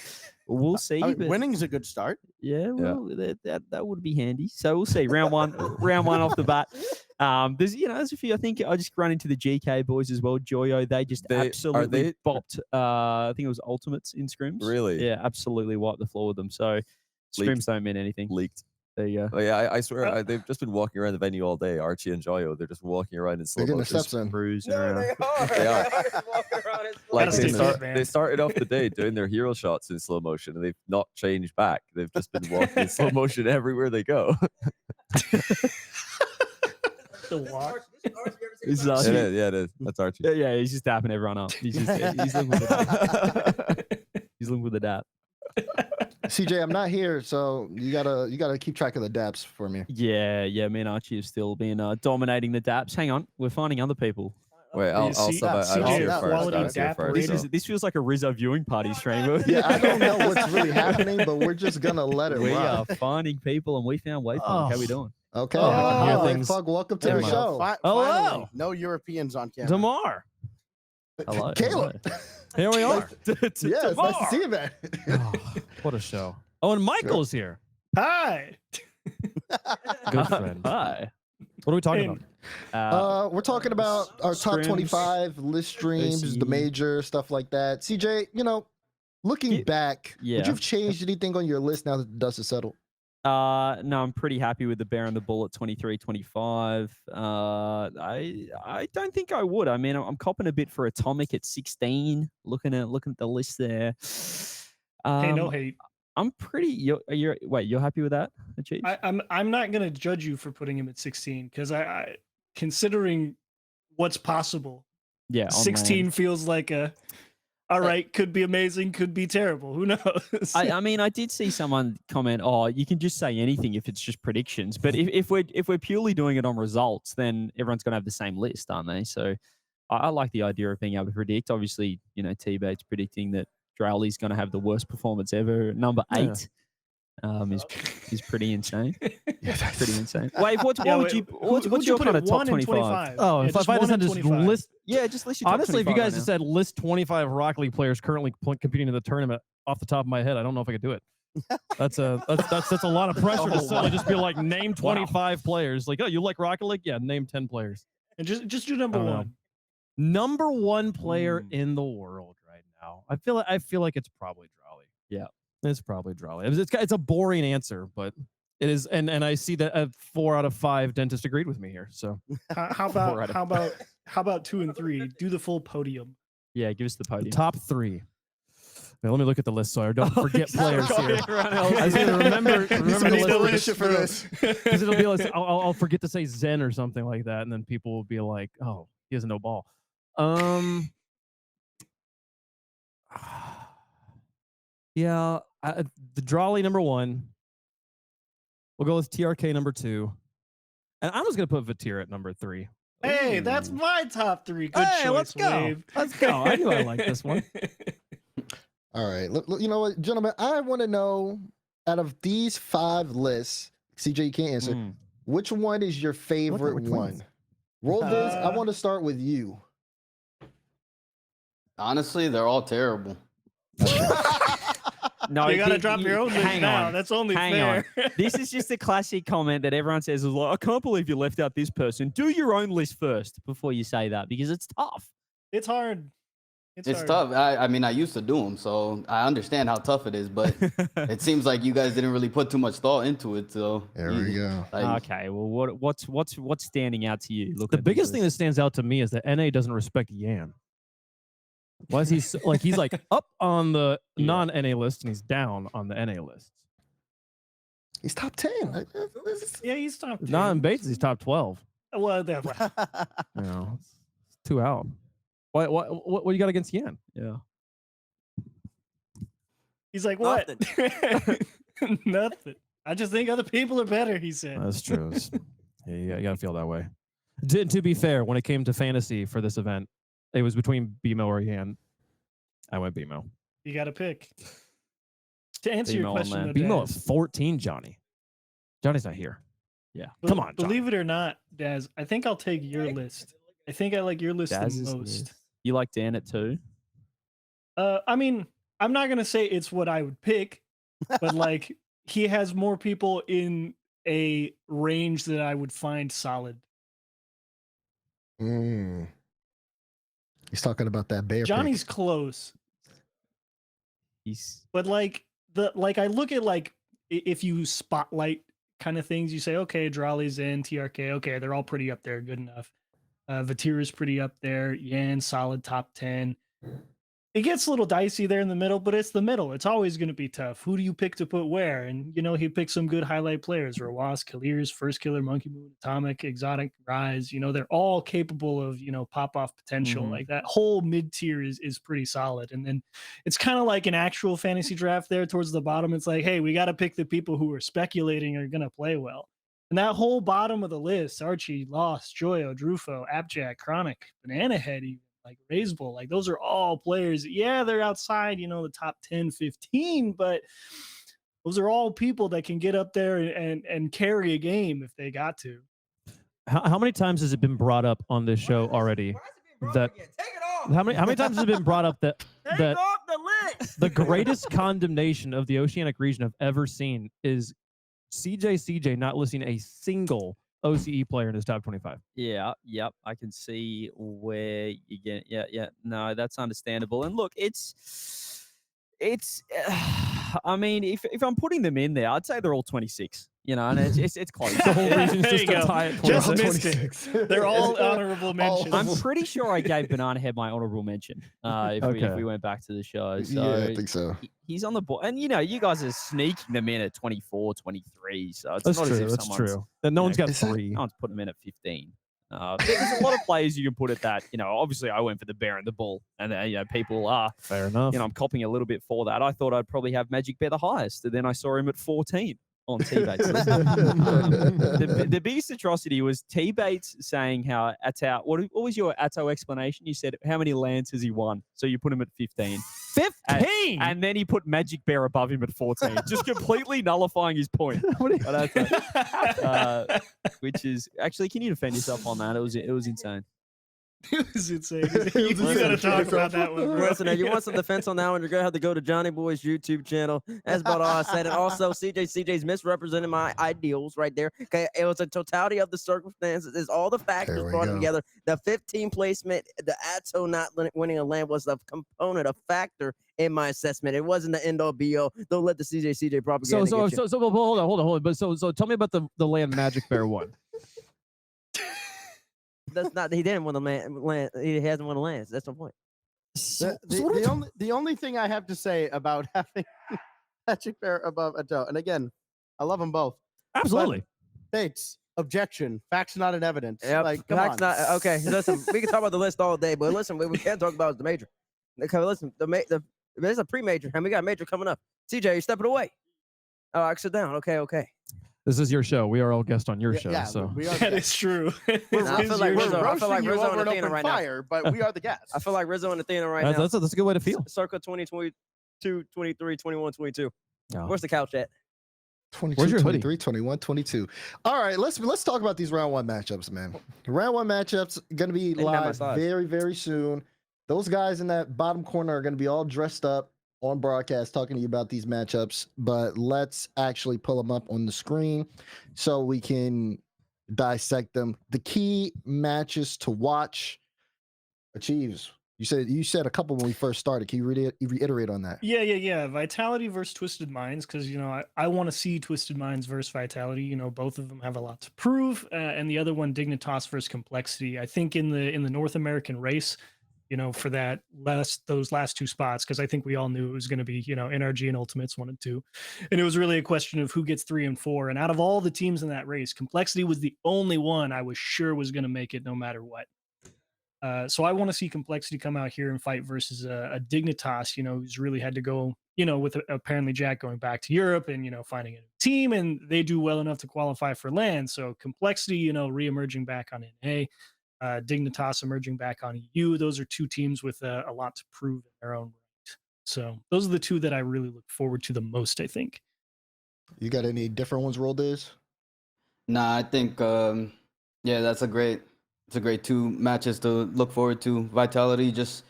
we'll see. I mean, but winning's a good start. yeah, well, that would be handy. So we'll see. Round one off the bat. There's a few. I think I just run into the GK boys as well. Joyo, they just absolutely bopped. I think it was Ultimates in scrims. Really? Yeah, absolutely wiped the floor with them. So scrims don't mean anything. Leaked. There you go. Oh, yeah, I swear they've just been walking around the venue all day. Archie and Joyo, they're just walking around in slow They're getting motion. their steps in. Cruising around. They are. Like Gotta stay fit, man. they started off the day doing their hero shots in slow motion, and they've not changed back. They've just been walking in slow motion everywhere they go. The walk. He's It is, yeah, it is. That's Archie. yeah, he's just dapping everyone up. He's looking with the dap. He's looking with the dap. CJ, I'm not here, so you gotta keep track of the daps for me. Yeah, me and Archie have still been dominating the daps. Hang on, we're finding other people. Wait, I'll see- sub. CJ, I'll share quality first. I'll share dap first. rating. This feels like a Rizzo viewing party stream. Yeah, I don't know what's really happening, but we're just gonna let it We rock. are finding people, and we found Waypunk. How we doing? Okay. Oh, I can hear Oh, things. fuck, welcome to There the we go. show. Hello. Finally, no Europeans on camera. Damar. Hello. Caleb. Here we are. Yeah, it's nice to see you, man. Oh, what a show. Oh, and Michael's here. Hi. Good friend. Hi. What are we talking And- about? We're talking about our top Scrims, 25 list streams, the OCE. major stuff like that. CJ, looking Yeah. back, Yeah. would you have changed anything on your list now that the dust is settled? No, I'm pretty happy with the Bear and the Bull at 23, 25. I don't think I would. I mean, I'm copping a bit for Atomic at 16. Looking at the list there. Hey, no hate. I'm pretty. You're happy with that, Chief? I'm not gonna judge you for putting him at 16 because I considering what's possible. Yeah, on 16 land. feels like all right, could be amazing, could be terrible. Who knows? I mean, I did see someone comment, "Oh, you can just say anything if it's just predictions." But if we're purely doing it on results, then everyone's going to have the same list, aren't they? So I like the idea of being able to predict. Obviously, T-Bait's predicting that Drowley's going to have the worst performance ever. Number 8 is pretty insane. Pretty insane. Wait, what's your put kind at of top 1 and 25? Oh, Yeah, if I just 1 just had and to 25. list. Yeah, just list your top Honestly, if you 25 guys right just now. said list 25 Rocket League players currently competing in the tournament off the top of my head, I don't know if I could do it. That's a lot of pressure to suddenly just be like, name 25 players. Like, oh, you like Rocket League? Yeah, name 10 players. And just do number I don't know. 1. Number 1 player in the world right now. I feel like it's probably Drowley. Yeah. It's probably Drawley. It's a boring answer, but it is. And I see that 4 out of 5 dentists agreed with me here. So How about 2 and 3? Do the full podium. Yeah, give us the podium. top 3. Now, let me look at the list so I don't forget sorry. players here. Everyone else. I was gonna remember the list for this. because it'll be like I'll forget to say Zen or something like that, and then people will be like, "Oh, he has no ball." Yeah, the Drawley number 1. We'll go with TRK number 2, and I'm just gonna put Vatir at number 3. Hey, that's my top 3. Good Hey, choice, let's go. Wave. Let's go. I knew I liked this one. All right. Look, you know what, gentlemen? I want to know, out of these 5 lists, CJ, you can't answer. Which one is your favorite we're twins. one? Roll Viz, I want to start with you. Honestly, they're all terrible. No, You gotta drop your own list hang now. on. That's only Hang fair. on. This is just a classic comment that everyone says is like, I can't believe you left out this person. Do your own list first before you say that because it's tough. It's hard. It's hard. tough. I mean, I used to do them, so I understand how tough it is. But it seems like you guys didn't really put too much thought into it. So There we go. like, Okay, well, what's standing out to you? Look, The biggest thing that stands out to me is that NA doesn't respect Yan. Why is he he's like up on the non-NA list and he's down on the NA list? He's top 10. Yeah, he's top 10. Not in Bates, he's top 12. Well, You know, it's 2 out. What you got against Yan? Yeah. he's like, what? Nothing. I just think other people are better, he said. That's true. Yeah, you gotta feel that way. To be fair, when it came to fantasy for this event, it was between BMO or Yan. I went BMO. You got to pick. To answer your BMO, question, man. though, BMO at Daz, 14, Johnny. Johnny's not here. Yeah. Come on, Johnny. Believe it or not, Daz, I think I'll take your list. I think I like your list Daz's the most. list. You like Dan it too? I mean, I'm not gonna say it's what I would pick, but like he has more people in a range that I would find solid. He's talking about that bear. Johnny's close, He's but like I look at like if you spotlight kind of things, you say, okay, Drawley's in, TRK, okay, they're all pretty up there, good enough. Vatir is pretty up there. Yan, solid top 10. It gets a little dicey there in the middle, but it's the middle. It's always going to be tough. Who do you pick to put where? And, you know, he picked some good highlight players. Rawas, Kalirs, First Killer, Monkey Moon, Atomic, Exotic, Rise. You know, they're all capable of, you know, pop-off potential. Mhm. Like that whole mid-tier is pretty solid. And then it's kind of like an actual fantasy draft there towards the bottom. It's like, hey, we got to pick the people who are speculating are going to play well. And that whole bottom of the list, Archie, Lost, Joyo, Drufo, Abjack, Chronic, Banana Head, even, like Razebull, like those are all players. Yeah, they're outside, you know, the top 10, 15, but those are all people that can get up there and carry a game if they got to. How many times has it been brought up on this show already? That how many times has it been brought up that the greatest condemnation of the Oceanic region I've ever seen is CJ not listing a single OCE player in his top 25. yeah, yep. I can see where you get. Yeah. No, that's understandable. And look, it's. I mean, if I'm putting them in there, I'd say they're all 26. You know, and it's close. The whole region's There just you a go. tie at Just 26. missed it. They're all honorable mentions. I'm pretty sure I gave Banana Head my honorable mention. If we went back to the show, so Yeah, I think so. he's on the board. And you know, you guys are sneaking them in at 24, 23. So it's That's not true. as if That's someone's, true. And no one's got Is that- 3. no one's putting them in at 15. There's a lot of players you can put at that. You know, obviously I went for the bear and the bull, and you know, people are. Fair enough. You know, I'm copying a little bit for that. I thought I'd probably have Magic Bear the highest, and then I saw him at 14 on T-Bates. The biggest atrocity was T-Bates saying how Atto, what was your Atto explanation? You said, how many lands has he won? So you put him at 15. 15. And then he put Magic Bear above him at 14, just completely nullifying his point. Which is, actually, can you defend yourself on that? It was insane. It was insane. You gotta talk about that one, bro. Listen, if you want some defense on that one, you're gonna have to go to Johnny Boy's YouTube channel. That's about all I said. And also, CJ's misrepresenting my ideals right there. Okay, it was a totality of the circumstances. It's all the factors brought together. The 15 placement, the Atto not winning a land was a component, a factor in my assessment. It wasn't the end all be all. Don't let the CJ propaganda. So hold on. But so tell me about the land Magic Bear won. That's not. He didn't win the land. He hasn't won the lands. That's the point. The only thing I have to say about having Magic Bear above Atto, and again, I love them both. Absolutely. Bates, objection. Facts not in evidence. Yep. Like, come Facts on. not okay. Listen, we can talk about the list all day, but listen, what we can't talk about is the major. Okay, listen, there's a pre-major, and we got a major coming up. CJ, you're stepping away. Oh, I sit down. Okay. This is your show. We are all guests on your show. Yeah, So we are That is true. I feel like we're Rizzo. I feel like roasting you Rizzo over and an Athena open right now. fire, but we are the guests. I feel like Rizzo and Athena right now. that's a good way to feel. Circa 2022, 23, 21, 22. Oh. Where's the couch at? 22, Where's your hoodie? 23, 21, 22. All right, let's talk about these round one matchups, man. Round one matchups gonna be Ain't that my live size. very, very soon. Those guys in that bottom corner are gonna be all dressed up on broadcast talking to you about these matchups, but let's actually pull them up on the screen so we can dissect them. The key matches to watch. Achieves. You said a couple when we first started. Can you reiterate on that? Yeah. Vitality versus Twisted Minds, because I want to see Twisted Minds versus Vitality. Both of them have a lot to prove, and the other one, Dignitas versus Complexity. I think in the North American race, for those last two spots, because I think we all knew it was going to be NRG and Ultimates 1 and 2, and it was really a question of who gets 3 and 4. And out of all the teams in that race, Complexity was the only one I was sure was going to make it no matter what. So I want to see Complexity come out here and fight versus a Dignitas, who's really had to go, with apparently Jack going back to Europe and, finding a new team, and they do well enough to qualify for LAN. So Complexity, re-emerging back on NA, Dignitas emerging back on EU. Those are two teams with a lot to prove in their own right. So those are the two that I really look forward to the most, I think. You got any different ones, Roll Days? Nah, I think that's a great 2 matches to look forward to. Vitality just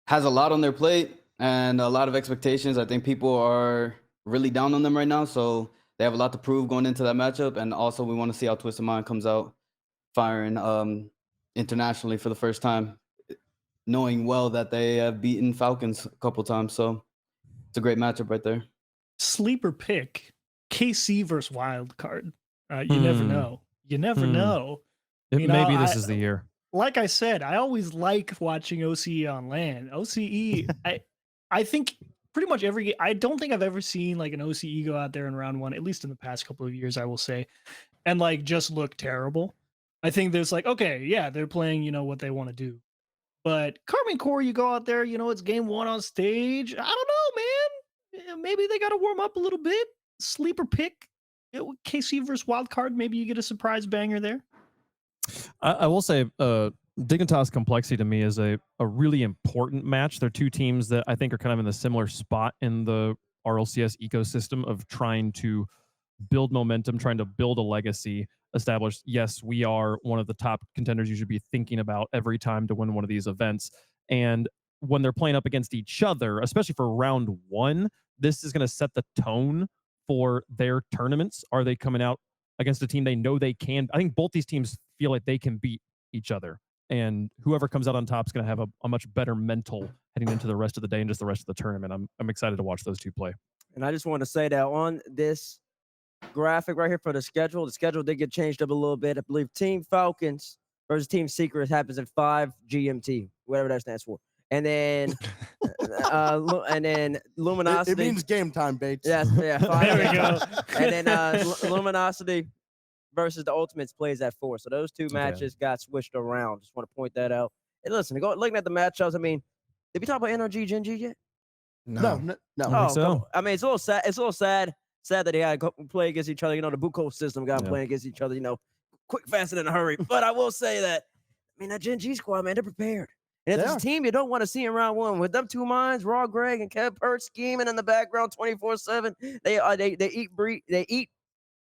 has a lot on their plate and a lot of expectations. I think people are really down on them right now, so they have a lot to prove going into that matchup. And also, we want to see how Twisted Mind comes out firing internationally for the first time, knowing well that they have beaten Falcons a couple times. So it's a great matchup right there. Sleeper pick, KC versus Wild Card. You never know. You never know. Maybe this is the year. Like I said, I always like watching OCE on LAN. OCE, I think pretty much every game. I don't think I've ever seen like an OCE go out there in round 1, at least in the past couple of years, I will say, and like just look terrible. I think there's like, okay, yeah, they're playing, what they want to do. But Carmen Core, you go out there, it's game 1 on stage. I don't know, man. Maybe they got to warm up a little bit. Sleeper pick, KC versus Wild Card. Maybe you get a surprise banger there. I will say Dignitas Complexity to me is a really important match. They're two teams that I think are kind of in the similar spot in the RLCS ecosystem of trying to build momentum, trying to build a legacy, establish, yes, we are one of the top contenders you should be thinking about every time to win one of these events. And when they're playing up against each other, especially for round 1, this is going to set the tone for their tournaments. Are they coming out against a team they know they can? I think both these teams feel like they can beat each other, and whoever comes out on top is going to have a much better mental heading into the rest of the day and just the rest of the tournament. I'm excited to watch those two play. And I just want to say that on this graphic right here for the schedule did get changed up a little bit. I believe Team Falcons versus Team Secret happens at 5 GMT, whatever that stands for. And then Luminosity. It means game time, Bates. Yes, yeah. 5 There we go. And then Luminosity versus the Ultimates plays at 4. So those two matches got switched around. Just want to point that out. And listen, looking at the matchups, I mean, did we talk about NRG Gen G yet? No. Oh, so. I mean, it's a little sad. It's a little sad that they had to play against each other. The Buko system got playing against each other. Quick, fast, and in a hurry. But I will say that, that Gen G squad, man, they're prepared. And if there's a team you don't want to see in round 1 with them 2 minds, Raw Greg and Kev Pert scheming in the background 24/7, they eat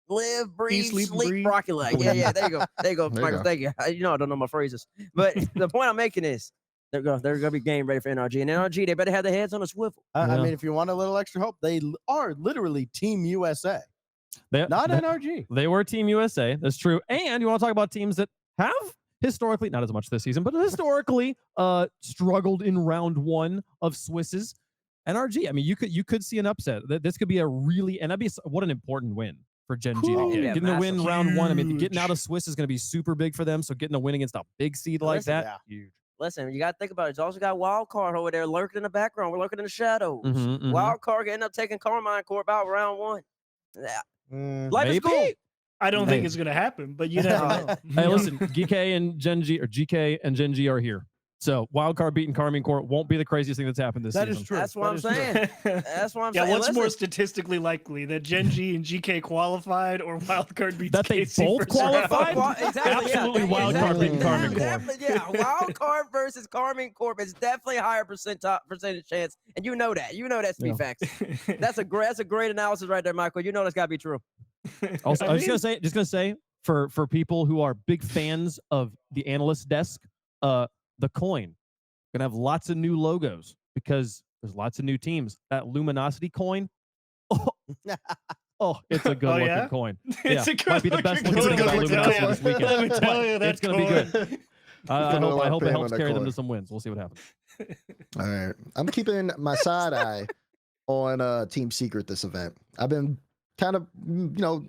live, breathe, sleep, and sleep, breathe. Rocket League. Yeah, there you go. There you go, There you Michael. go. Thank you. You know I don't know my phrases, but the point I'm making is they're gonna be game ready for NRG, and NRG they better have their heads on a swivel. I Yeah. mean, if you want a little extra hope, they are literally Team USA, They, not they, NRG. they were Team USA. That's true. And you want to talk about teams that have historically, not as much this season, but historically struggled in round one of Swiss's NRG. I mean, you could see an upset. This could be a really, and that'd be what an important win for Gen G to Cool. get. Yeah, Getting a win massive. round one. I mean, getting out Huge. of Swiss is going to be super big for them. So getting a win against a big seed like Listen, that, yeah. huge. Listen, you got to think about it. It's also got Wild Card over there lurking in the background. We're lurking in the shadows. Mhm. Wild Card ended up taking Carmine Corp out round one. Yeah. Life is Maybe. cool. I don't think Hey. it's gonna happen, but you never know. Hey, listen, GK and Gen G are here. So Wildcard beating Carmine Court won't be the craziest thing that's happened this That season. is true. That's what I'm saying. That's what I'm Yeah, saying. what's more Listen, statistically likely, that Gen G and GK qualified or Wildcard beats That they KC both first round? qualified? Exactly, yeah. Absolutely Wildcard beating Carmine Corp. Definitely, yeah. Wild Card versus Carmine Corp is definitely a higher percentage chance, and you know that. You know that's to be Yeah. facts. That's a great analysis right there, Michael. You know that's got to be true. Also, I was mean, just gonna say for people who are big fans of the analyst desk, the coin gonna have lots of new logos because there's lots of new teams. That Luminosity coin, it's a good looking yeah? coin. It's Yeah, a good might be the best looking looking coin, thing let about me tell Luminosity ya. this weekend. Let me tell you, But that it's gonna be good. coin. I Put a hope lot it of pain helps on that carry them coin. to some wins. We'll see what happens. All right. I'm keeping my side eye on Team Secret this event. I've been kind of,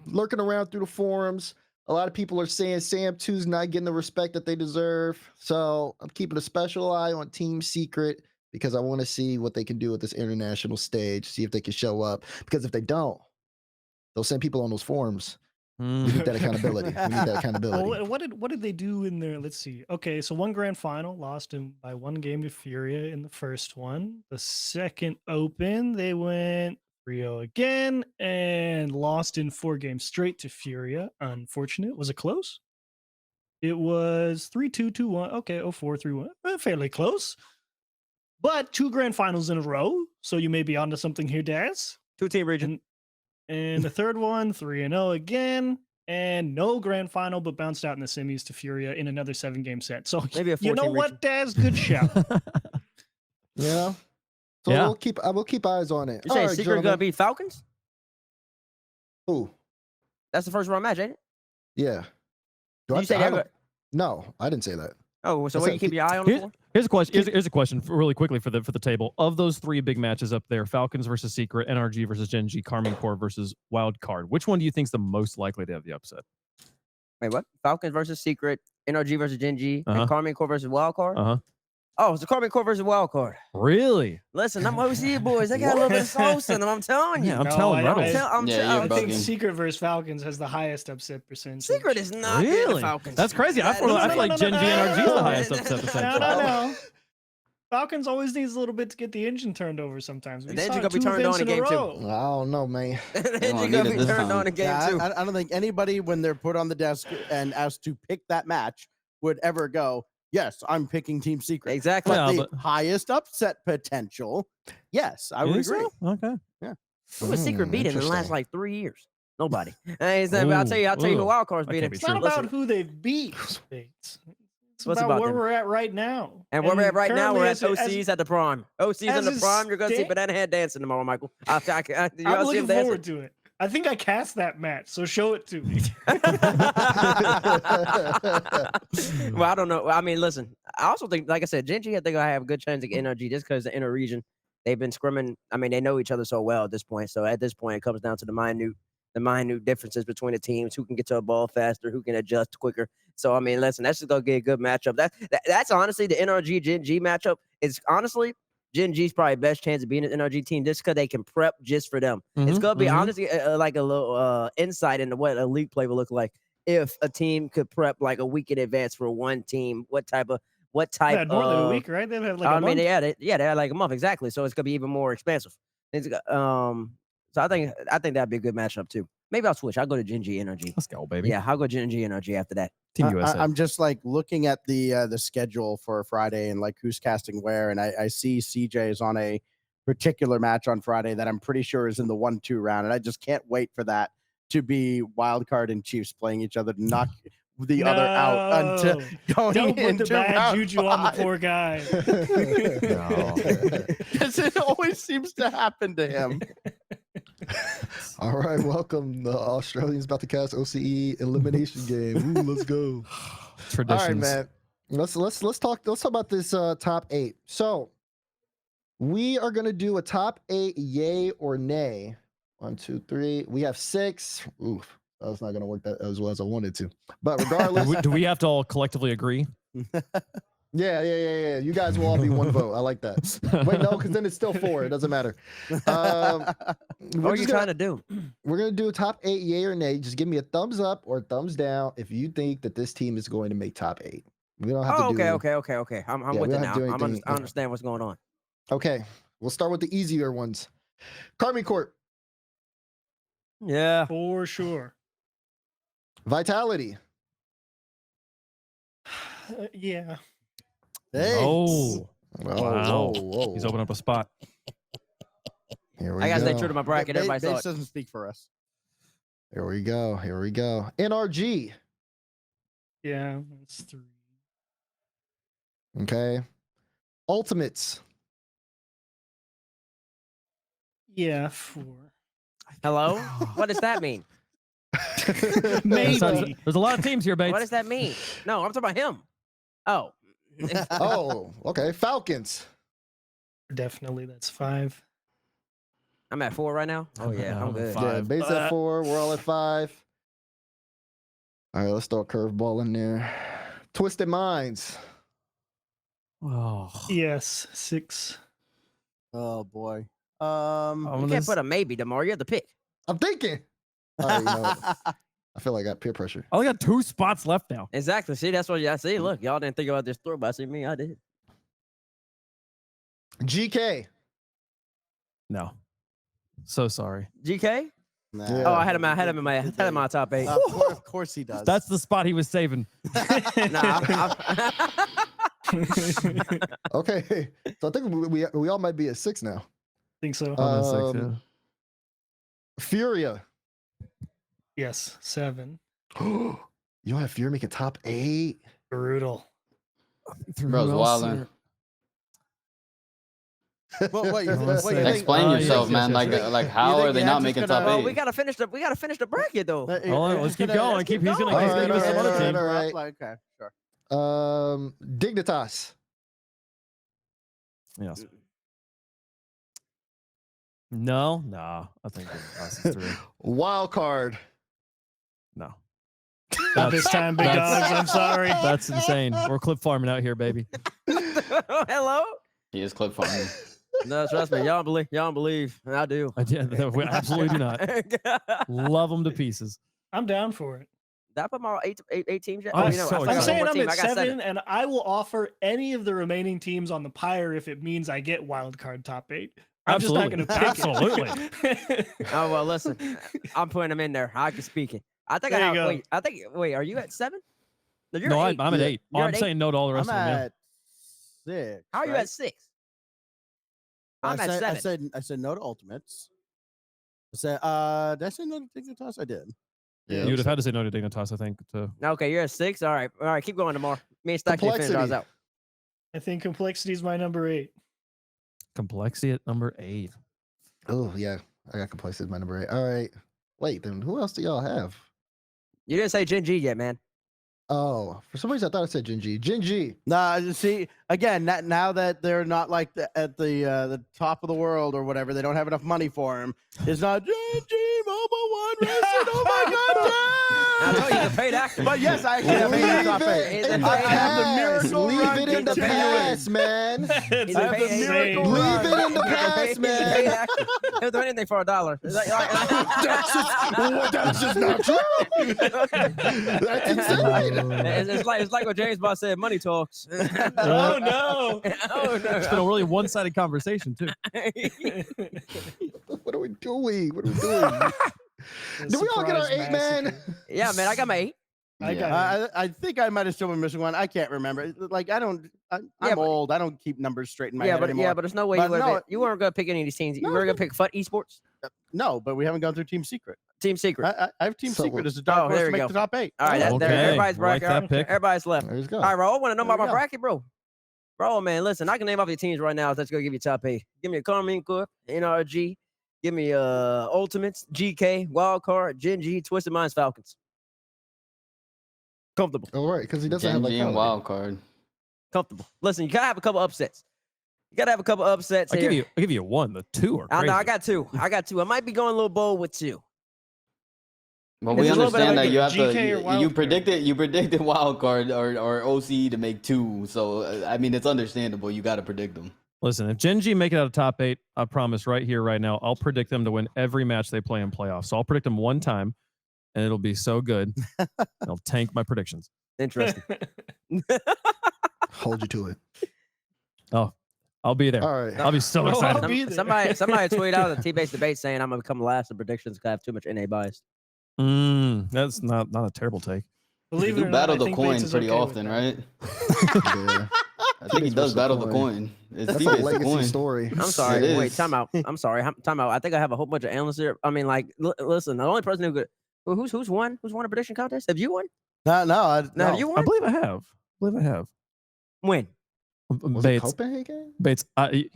lurking around through the forums. A lot of people are saying Sam 2's not getting the respect that they deserve. So I'm keeping a special eye on Team Secret because I want to see what they can do at this international stage, see if they can show up. Because if they don't, they'll send people on those forums. We need that accountability. We need that accountability. Well, what did they do in there? Let's see. Okay, so one grand final lost by one game to Furia in the first one. The second open, they went 3-0 again and lost in 4 games straight to Furia. Unfortunate. Was it close? It was 3-2, 2-1. Okay, 0-4, 3-1. Fairly close. But 2 grand finals in a row. So you may be onto something here, Daz. 2-team region. And the third one, 3-0 again. And no grand final, but bounced out in the semis to Furia in another 7-game set. So Maybe a you know 14 what, Daz? Good shout. Yeah. So Yeah. I will keep eyes on it. You All saying right, Secret gonna gentlemen. beat Falcons? Who? That's the first round match, ain't it? Yeah. Did you say I they're don't- No, I didn't say that. Oh, so I what said you keep your eye on it for? Here's a question. Here's a question really quickly for the table. Of those 3 big matches up there, Falcons versus Secret, NRG versus Gen G, Carmine Corps versus Wild Card. Which one do you think is the most likely to have the upset? Wait, what? Falcons versus Secret, NRG versus Gen G, Uh-huh. and Carmine Corp versus Wild Card? Uh huh. Oh, it's the Carmine Corp versus Wild Card. Really? Listen, I'm OC boys. They got a little bit of sauce in them. I'm telling you. Yeah, I'm No, telling I- Reynolds. I- I'm Yeah, tell- you're I'm I think bugging. Secret versus Falcons has the highest upset percentage. Secret is not getting Really? the Falcons. That's crazy. I feel like Gen G NRG is the highest upset percentage. No. Falcons always needs a little bit to get the engine turned over sometimes. We The engine saw it gonna be 2 turned events on in a game 2. row. I don't know, man. They're gonna gonna need it be this turned time. on in game Yeah, 2. I don't think anybody, when they're put on the desk and asked to pick that match, would ever go, yes, I'm picking Team Secret. Exactly. But Yeah, the highest upset potential, yes, I would You think agree. so? Okay. Who was Secret beating in the last Interesting. like 3 years? Nobody. I'll tell you who Ooh. Wild Card's That beating. can't be It's not true. about who they've beat. Bates. It's What's about, about where them? we're at right now. And where we're at right now, we're at currently OCs at the prime. OCs as in the it prime. You're gonna see stand- Banana Head dancing tomorrow, Michael. I'm see looking him dancing? forward to it. I think I cast that match, so show it to me. Well, I don't know. I mean, listen. I also think, like I said, Gen G, I think I have a good chance to get NRG just because the inner region, they've been scrimming. I mean, they know each other so well at this point. So at this point, it comes down to the minute differences between the teams, who can get to a ball faster, who can adjust quicker. So I mean, listen, that's just gonna get a good matchup. That's honestly the NRG Gen G matchup. Is honestly Gen G's probably best chance of being an NRG team just because they can prep just for them. It's Mhm, gonna be mhm. honestly like a little insight into what a league play will look like if a team could prep like a week in advance for one team. What type They had more than a of week, right? They've had like I a mean, month. they had like a month exactly. So it's gonna be even more expansive. So I think that'd be a good matchup too. Maybe I'll switch. I'll go to Gen G Energy. Let's go, baby. Yeah, I'll go Gen G Energy after that. Team USA. I'm just like looking at the schedule for Friday and like who's casting where, and I see CJ is on a particular match on Friday that I'm pretty sure is in the 1-2 round, and I just can't wait for that to be wild card and Chiefs playing each other to knock the other out until going Don't put into the bad round juju on the 5. poor guy. Because it always seems to happen to him. All right, welcome. The Australians about to cast OCE elimination game. Ooh, let's go. Traditions. All right, man. Let's talk about this top 8. So we are gonna do a top 8 yay or nay. 1, 2, 3. We have 6. Oof, that's not gonna work that as well as I wanted to. But regardless, Do we have to all collectively agree? yeah. You guys will all be one vote. I like that. Wait, no, because then it's still 4. It doesn't matter. What are you trying to do? We're gonna do a top 8 yay or nay. Just give me a thumbs up or thumbs down if you think that this team is going to make top 8. We don't have to do. Okay. I'm Yeah, with we it don't now. have to do anything, I understand what's going on. Okay, we'll start with the easier ones. Carmi Court, Yeah. For sure. Vitality, Yeah. Hey. Oh, Wow. whoa. he's opening up a spot. Here we I gotta go. stay true to my bracket. Everybody saw Base it. doesn't speak for us. Here we go. NRG. Yeah. That's 3. Okay. Ultimates. Yeah. 4. Hello? What does that mean? Maybe. There's a lot of teams here, Bates. What does that mean? No, I'm talking about him. Oh. Oh, okay. Falcons. Definitely. That's 5. I'm at 4 right now. Oh yeah, I'm good. Yeah, 5. base at 4. We're all at 5. All right, let's throw a curveball in there. Twisted Minds. Oh, Yes. 6. Oh boy. You can't put a maybe, Demar. You have to pick. I'm thinking. All right, you know what? I feel like I got peer pressure. I only got 2 spots left now. Exactly. See, that's what I see. Look, y'all didn't think about this throw, but I see me. I did. GK. No. So sorry. GK? Nah. Yeah. Oh, I had him in my top 8. Of course he does. That's the spot he was saving. Okay, so I think we all might be at 6 now. Think so. Furia. Yes. 7. You don't have Fury making top 8? Brutal. Bro's wildin'. Explain yourself, man. Like how are they not making top 8? Well, we gotta finish the bracket though. Hold on, let's keep going. He's gonna give us some other team. All right. Okay, sure. Dignitas. Yes. No. I think us is 3. Wild card. No. Not this time, big dogs. I'm sorry. That's insane. We're clip farming out here, baby. Hello? He is clip farming. No, trust me. Y'all don't believe. I do. We absolutely do not. Love them to pieces. I'm down for it. Did I put my eight teams yet? I'm I so forgot I'm excited. one saying more I'm team. at I got 7, and I will offer any of the remaining teams on the pyre if it means I get wild card top 8. I'm Absolutely. just not going to pick Absolutely. Oh well, listen. I'm putting them in there. I can speak it. I think There I you have. go. Wait. Are you at 7? No, you're No, at 8. I'm at 8. You're I'm at 8? saying no to all the rest I'm of them. at 6. How are you right? at 6? I'm at 7. I said no to Ultimates. I said, did I say no to Dignitas? I did. Yeah. You would have had to say no to Dignitas, I think. Okay, you're at 6. All right. Keep going tomorrow. Me and Stack can finish ours out. I think complexity is my number 8. Complexity at number 8. Oh, yeah. I got complacent my number 8. All right. Wait, then who else do y'all have? You didn't say Gen G yet, man. Oh, for some reason I thought I said Jinji. Jinji. Nah, see, again, now that they're not like at the top of the world or whatever, they don't have enough money for him. It's not G Mobile One Racing. Oh my God! I told you, the paid actor. But yes, I actually have a top 8. I have the miracle Leave run it in the continuing. past, man. He's I a have the paid miracle actor. Leave run. it in the past, man. He'll do anything for $1. That's just not true. That's insane. It's like what James Bond said. Money talks. Oh no! Oh no! It's been a really one-sided conversation, too. What are we doing? What are we doing? Did we all get our 8, man? Yeah, man, I got my 8. I got it. I think I might have still been missing one. I can't remember. Like I'm but- old. I don't keep numbers straight in my head anymore. but there's no way But you weren't gonna pick any of these teams. You No, were no. gonna pick FUT Esports, No, but we haven't gone through Team Secret. Team Secret. I have Team So- Secret as a dark horse there to we make go. the top 8. All right, Okay, everybody's like bracket. that pick. Everybody's left. There you go. All right, bro. I want to know There about we my go. bracket, bro. Bro, man, listen, I can name off your teams right now. That's gonna give you top 8. Give me a Carmine Corp, NRG. Give me Ultimates, GK, Wildcard, Gen G, Twisted Minds, Falcons. Comfortable. All right, because he doesn't have Gen like G and color. wild card. Comfortable. Listen, you gotta have a couple upsets. You gotta have a couple upsets I here. give you a 1. The 2 are I crazy. know, I got 2. I might be going a little bold with 2. But It's we a little bit understand like that a you have GK or to. wild You card. predicted wild card or OC to make 2. So I mean, it's understandable. You got to predict them. Listen, if Gen G make it out of top 8, I promise right here, right now, I'll predict them to win every match they play in playoffs. So I'll predict them 1 time, and it'll be so good. I'll tank my predictions. Interesting. Hold you to it. I'll be there. All right. I'll be so Oh, excited. I'll be there. Somebody tweeted out a T-based debate saying I'm gonna become last in predictions because I have too much NA bias. That's not a terrible take. Believe it You or not, battle I the think coin Bates is pretty okay with often, that. right? Yeah. I think he Bates does versus the battle the coin. coin. It's That's a T-based the legacy coin. story. I'm sorry. It Wait, is. time out. I'm sorry. Time out. I think I have a whole bunch of analysts here. I mean, like, listen, the only person who could who's won a prediction contest? Have you won? No, No, have you I won? believe I have. When? Was it Bates, Copenhagen? Bates,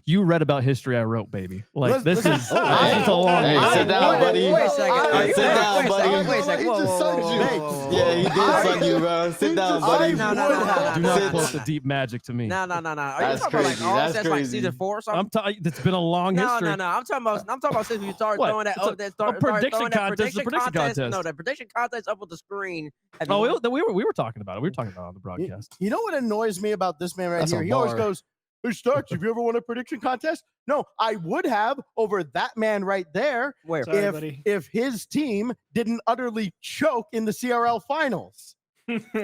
you read about history I wrote, baby. Like this Listen, is I- this is a long. Hey, way. sit down, buddy. Wait a second. I- Are you- sit down, wait a buddy. second. Wait a second. He Whoa, just whoa, sunned whoa, you. whoa, whoa, whoa. Yeah, he did son you, bro. Sit down, buddy. No. Do not Sit- quote the deep magic to me. No. Are you That's talking crazy. about like That's like crazy. season 4 or something? It's been a long history. No. I'm talking about since you started What? throwing that It's a- up, that a start prediction throwing that contest, a prediction contest. No, the prediction contest up with the screen. Have you Oh, won? we were talking about it. We were talking about it on the broadcast. You know what annoys me about this man right That's here? a He always bar. goes, "Hey, Starks, have you ever won a prediction contest?" No, I would have over that man right there Where? Sorry, buddy. if his team didn't utterly choke in the CRL finals.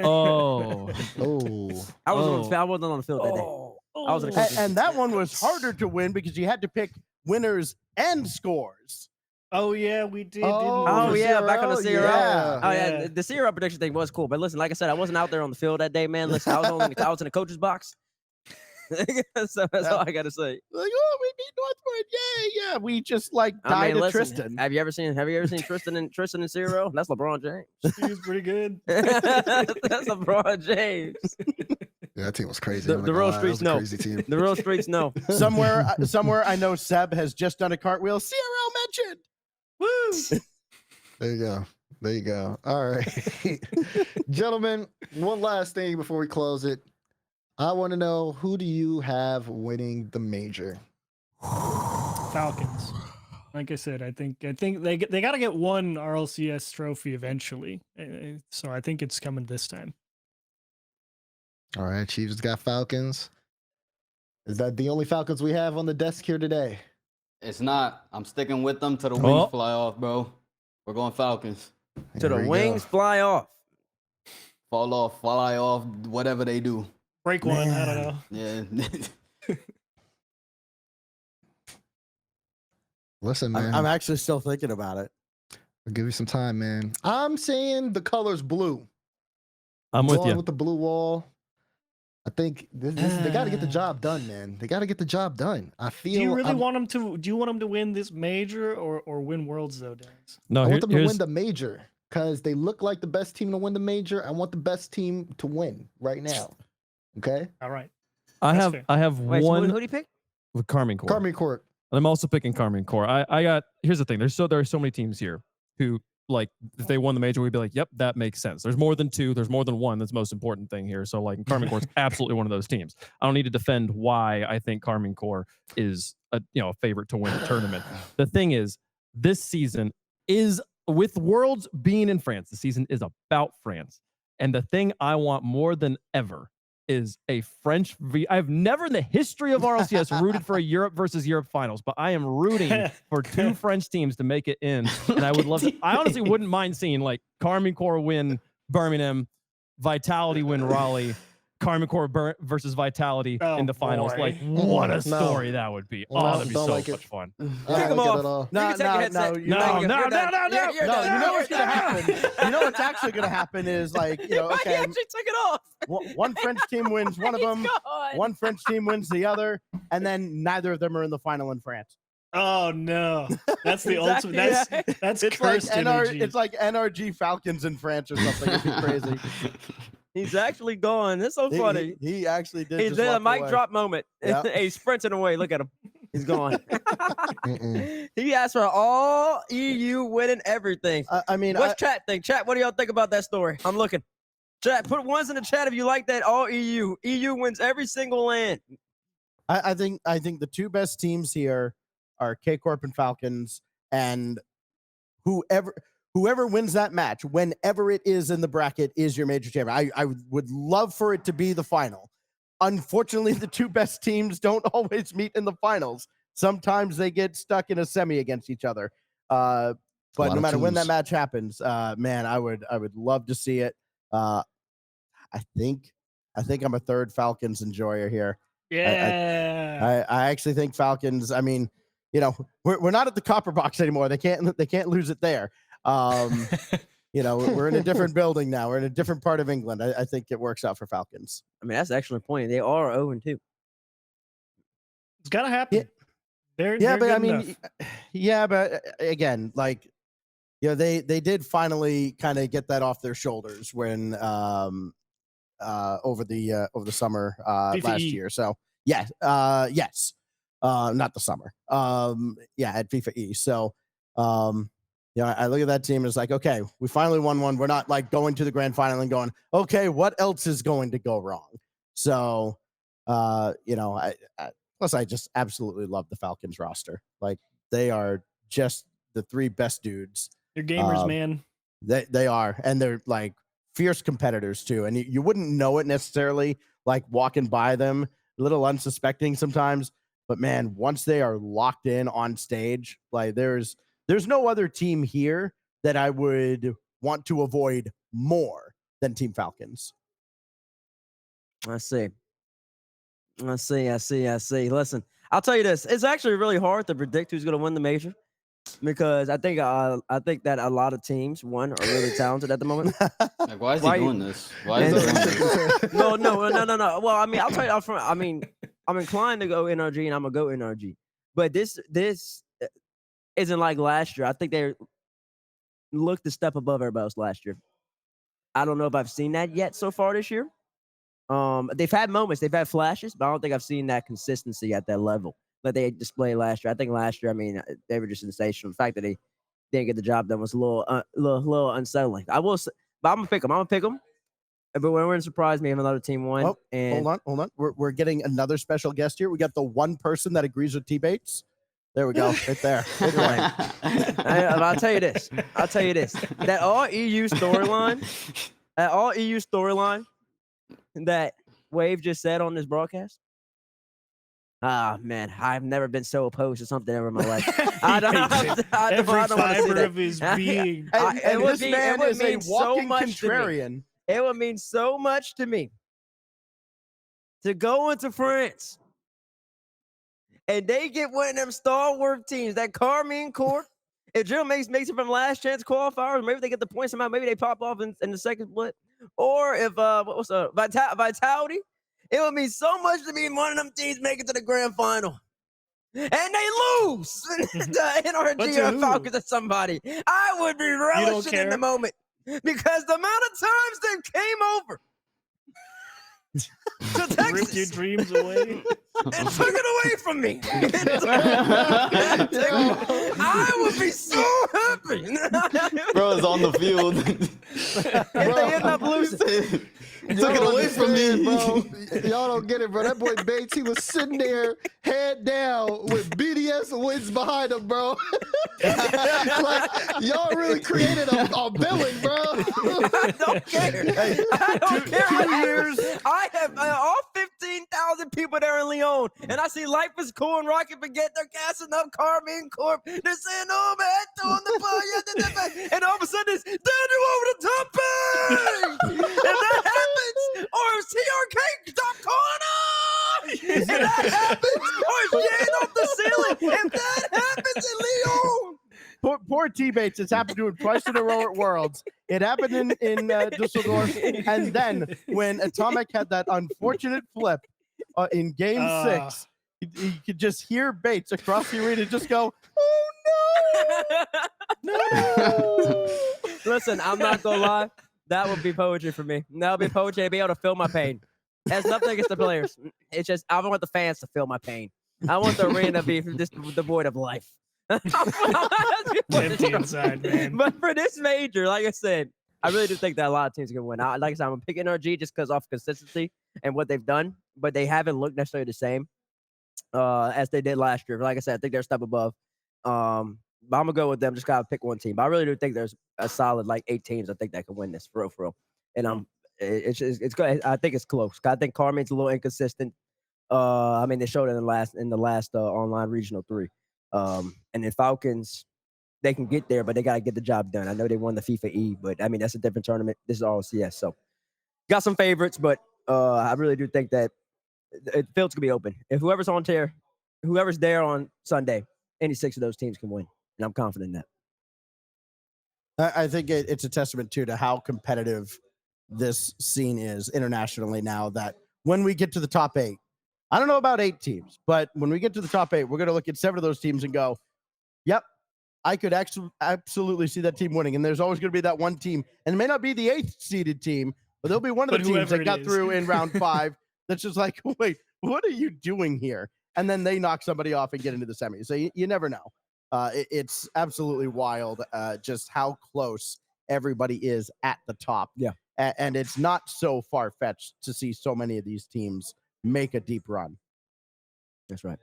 Oh, Oh. I Oh. wasn't on the field that day. I was in a coaching And that one was harder to win because you had to pick winners and scores. Oh yeah, we did. Oh, the yeah, back on the CRL. Yeah. Oh yeah, Yeah. the CRL prediction thing was cool, but listen, like I said, I wasn't out there on the field that day, man. Listen, I was in the coach's box. So that's all I gotta say. Like, oh, we beat Northwood. Yeah, yeah. We just like I died mean, at listen, Tristan. Have you ever seen Tristan and CRL? That's LeBron James. He was pretty good. That's LeBron James. Yeah, that team was crazy. The I'm not gonna real lie, that streets was a know. Crazy team. The real streets know. Somewhere I know Seb has just done a cartwheel. CRL mentioned. Woo! There you go. All right. Gentlemen, one last thing before we close it. I want to know, who do you have winning the major? Falcons. Like I said, I think they got to get one RLCS trophy eventually. So I think it's coming this time. All right, Chiefs got Falcons. Is that the only Falcons we have on the desk here today? It's not. I'm sticking with them till the Oh. wings fly off, bro. We're going Falcons. To the Here we wings go. fly off. Fall off, fly off, whatever they do. Break one. I don't know. Yeah. Listen, man. I'm actually still thinking about it. I'll give you some time, man. I'm saying the color's blue. I'm with Going you. with the blue wall. I think they got to get the job done, man. They got to get the job done. I feel. Do you really I'm- want them to? Do you want them to win this major or win worlds though, Darius? No, I want them to here's win the major because they look like the best team to win the major. I want the best team to win right now. Okay, All right. I that's have fair. I have Wait, so one who do you pick? with Carmine Corps. Carmi Court. And I'm also picking Carmine Corps. I got here's the thing. There are so many teams here who, like, if they won the major, we'd be like, yep, that makes sense. There's more than two. There's more than one. That's the most important thing here. So like Carmine Corps is absolutely one of those teams. I don't need to defend why I think Carmine Corps is a favorite to win the tournament. The thing is, this season is, with Worlds being in France, the season is about France. And the thing I want more than ever is a French I've never in the history of RLCS rooted for a Europe versus Europe finals, but I am rooting for two French teams to make it in. And I would love to, I honestly wouldn't mind seeing like Carmine Corps win Birmingham, Vitality win Raleigh, Carmen Corps versus Vitality Oh, in the finals. boy. Like, what a No. story that would be. No, Oh, that'd be don't so like it. much fun. I Kick don't him like it off. at all. You can take your headset. you No, know- no, no, no, no. You're No, you done. know what's You're gonna done. happen. You know what's actually gonna happen is like, He okay, actually took it off. one French team wins one of He's them, gone. one French team wins the other, and then neither of them are in the final in France. Oh no, that's the Exactly ultimate. That's It's like cursed energy. it's like NRG Falcons in France or something. It'd be crazy. He's actually gone. That's so He- funny. He actually did. He's just there, a walk mic away. drop moment. Yep. He's sprinting away. Look at him. He's gone. Mm-mm. He asked for all EU winning everything. I mean, What's chat think? Chat, what do y'all think about that story? I'm looking. Chat, put ones in the chat if you like that. All EU. EU wins every single land. I think the two best teams here are K Corp and Falcons, and whoever wins that match, whenever it is in the bracket, is your major champion. I would love for it to be the final. Unfortunately, the two best teams don't always meet in the finals. Sometimes they get stuck in a semi against each other. But lot no of matter when that twos. match happens, man, I would love to see it. I think I'm a third Falcons enjoyer here. Yeah. I actually think Falcons. I mean, you know, we're not at the copper box anymore. They can't lose it there. You know, we're in a different building now. We're in a different part of England. I think it works out for Falcons. I mean, that's an excellent point. They are 0-2. It's gotta happen. Yeah. They're Yeah, but good I mean, enough. yeah, but again, like, you know, they did finally kind of get that off their shoulders when over the summer FIFA last E. year. So yes, not the summer. Yeah, at FIFA E. So yeah, I look at that team and it's like, okay, we finally won one. We're not like going to the grand final and going, okay, what else is going to go wrong? So you know, plus I just absolutely love the Falcons roster. Like, they are just the three best dudes. They're gamers, man. They are, and they're like fierce competitors too. And you wouldn't know it necessarily, like walking by them, a little unsuspecting sometimes. But man, once they are locked in on stage, like there's no other team here that I would want to avoid more than Team Falcons. I see. Listen, I'll tell you this. It's actually really hard to predict who's going to win the major because I think that a lot of teams, one, are really talented at the moment. Like, why is Why he you- doing this? Why is he doing this? No. Well, I mean, I'll tell you up front. I mean, I'm inclined to go NRG, and I'm gonna go NRG. But this isn't like last year. I think they looked a step above everybody else last year. I don't know if I've seen that yet so far this year. They've had moments, they've had flashes, but I don't think I've seen that consistency at that level that they displayed last year. I think last year, I mean, they were just sensational. The fact that they didn't get the job done was a little unsettling. I will say, but I'm gonna pick them. But it wouldn't surprise me if another team won. Oh, and hold on. We're getting another special guest here. We got the one person that agrees with T-Bates. There we go, right there. Good one. I'll tell you this. That all EU storyline, that Wave just said on this broadcast. Ah, man, I've never been so opposed to something ever in my life. I don't Every wanna see fiber that. of his being. And, it would this be- man it would is a mean so walking much to me. contrarian. It would mean so much to me to go into France and they get one of them stalwart teams, that Carmine Corps. If Jill makes it from last chance qualifiers, maybe they get the points somehow. Maybe they pop off in the second split. Or if Vitality, it would mean so much to me if one of them teams make it to the grand final. And they lose the But to NRG or who? Falcons or somebody. I would be relishing in the care? moment because the amount of times they came over to Ripped your Texas dreams away. and took it away from me. I would be so happy. Bro is on the field. If they end up losing. Took it away from me, bro. Y'all don't get it, bro. That boy Bates, he was sitting there, head down, with BDS wins behind him, bro. Like, y'all really created a villain, bro. I don't care. I don't care what happens. I have all 15,000 people there in Lyon, and I see Life is Cool and Rocket Forget. They're casting up Carmine Corp. They're saying, "Oh man, on the ball," and all of a sudden it's Daniel over the top. If that happens, or if TRK happens, or Jan off the ceiling. If that happens in Lyon. Poor T-Bates. It's happened to him twice in a row at Worlds. It happened in Dusseldorf. And then when Atomic had that unfortunate flip in game 6, you could just hear Bates across the arena just go, oh, no. No. Listen, I'm not going to lie. That would be poetry for me. That would be poetry. I'd be able to feel my pain. Has nothing against the players. It's just, I want the fans to feel my pain. I want the arena to be just devoid of life. Empty inside, man. But for this major, like I said, I really do think that a lot of teams are going to win. Like I said, I'm picking NRG just because off consistency and what they've done, but they haven't looked necessarily the same as they did last year. But like I said, I think they're a step above. But I'm going to go with them. Just got to pick one team. But I really do think there's a solid 8 teams I think that can win this for real. And it's good. I think it's close. I think Carmen's a little inconsistent. I mean, they showed it in the last online regional 3. And then Falcons, they can get there, but they got to get the job done. I know they won the FIFA E, but I mean, that's a different tournament. This is RLCS. So got some favorites, but I really do think that the field's going to be open. If whoever's there on Sunday, any 6 of those teams can win. And I'm confident in that. I think it's a testament, too, to how competitive this scene is internationally now that when we get to the top 8, I don't know about 8 teams, but when we get to the top 8, we're going to look at 7 of those teams and go, yep, I could absolutely see that team winning. And there's always going to be that one team, and it may not be the 8th seeded team, but there'll be one of the teams that got through in round 5 that's just like, wait, what are you doing here? And then they knock somebody off and get into the semi. So you never know. It's absolutely wild just how close everybody is at the top. Yeah. And it's not so far-fetched to see so many of these teams make a deep run. That's right.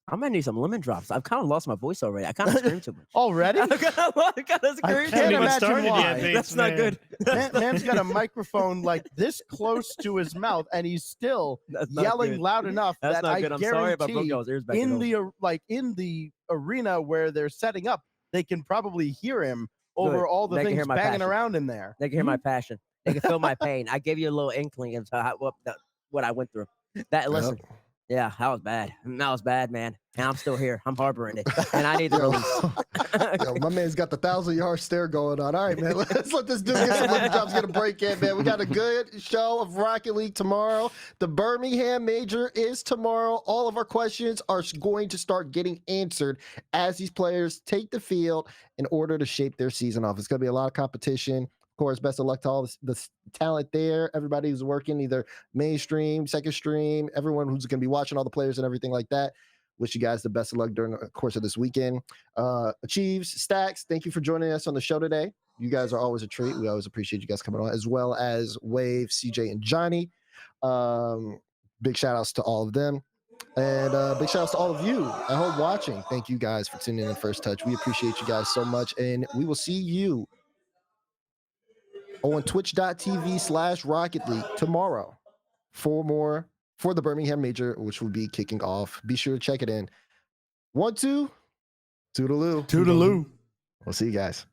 I'm gonna need some lemon drops. I've kind of lost my voice already. I kind of scream too much. Already? I kind of I scream can't too much. imagine why. That's not good. Man's got a microphone like this close to his mouth, and he's still yelling loud enough That's that not I good. I'm sorry about guarantee y'all's ears back in at home. in the arena where they're setting up, they can probably hear him over all the They can things hear my banging passion. around in there. They can hear my passion. They can feel my pain. I gave you a little inkling into what I went through. Listen, yeah, that was bad. That was bad, man. And I'm still here. I'm harboring it, and I need the release. Yo, my man's got the 1,000-yard stare going on. All right, man. Let's let this dude get some lemon drops, get a break in, man. We got a good show of Rocket League tomorrow. The Birmingham Major is tomorrow. All of our questions are going to start getting answered as these players take the field in order to shape their season off. It's going to be a lot of competition. Of course, best of luck to all the talent there. Everybody who's working either mainstream, second stream, everyone who's going to be watching all the players and everything like that. Wish you guys the best of luck during the course of this weekend. Achieves, Stacks, thank you for joining us on the show today. You guys are always a treat. We always appreciate you guys coming on, as well as Wave, CJ, and Johnny. Big shout outs to all of them. And big shout outs to all of you at home watching. Thank you guys for tuning in First Touch. We appreciate you guys so much. And we will see you on twitch.tv/Rocket League tomorrow for the Birmingham Major, which will be kicking off. Be sure to check it in. 1, 2, toodaloo. Toodaloo. We'll see you guys.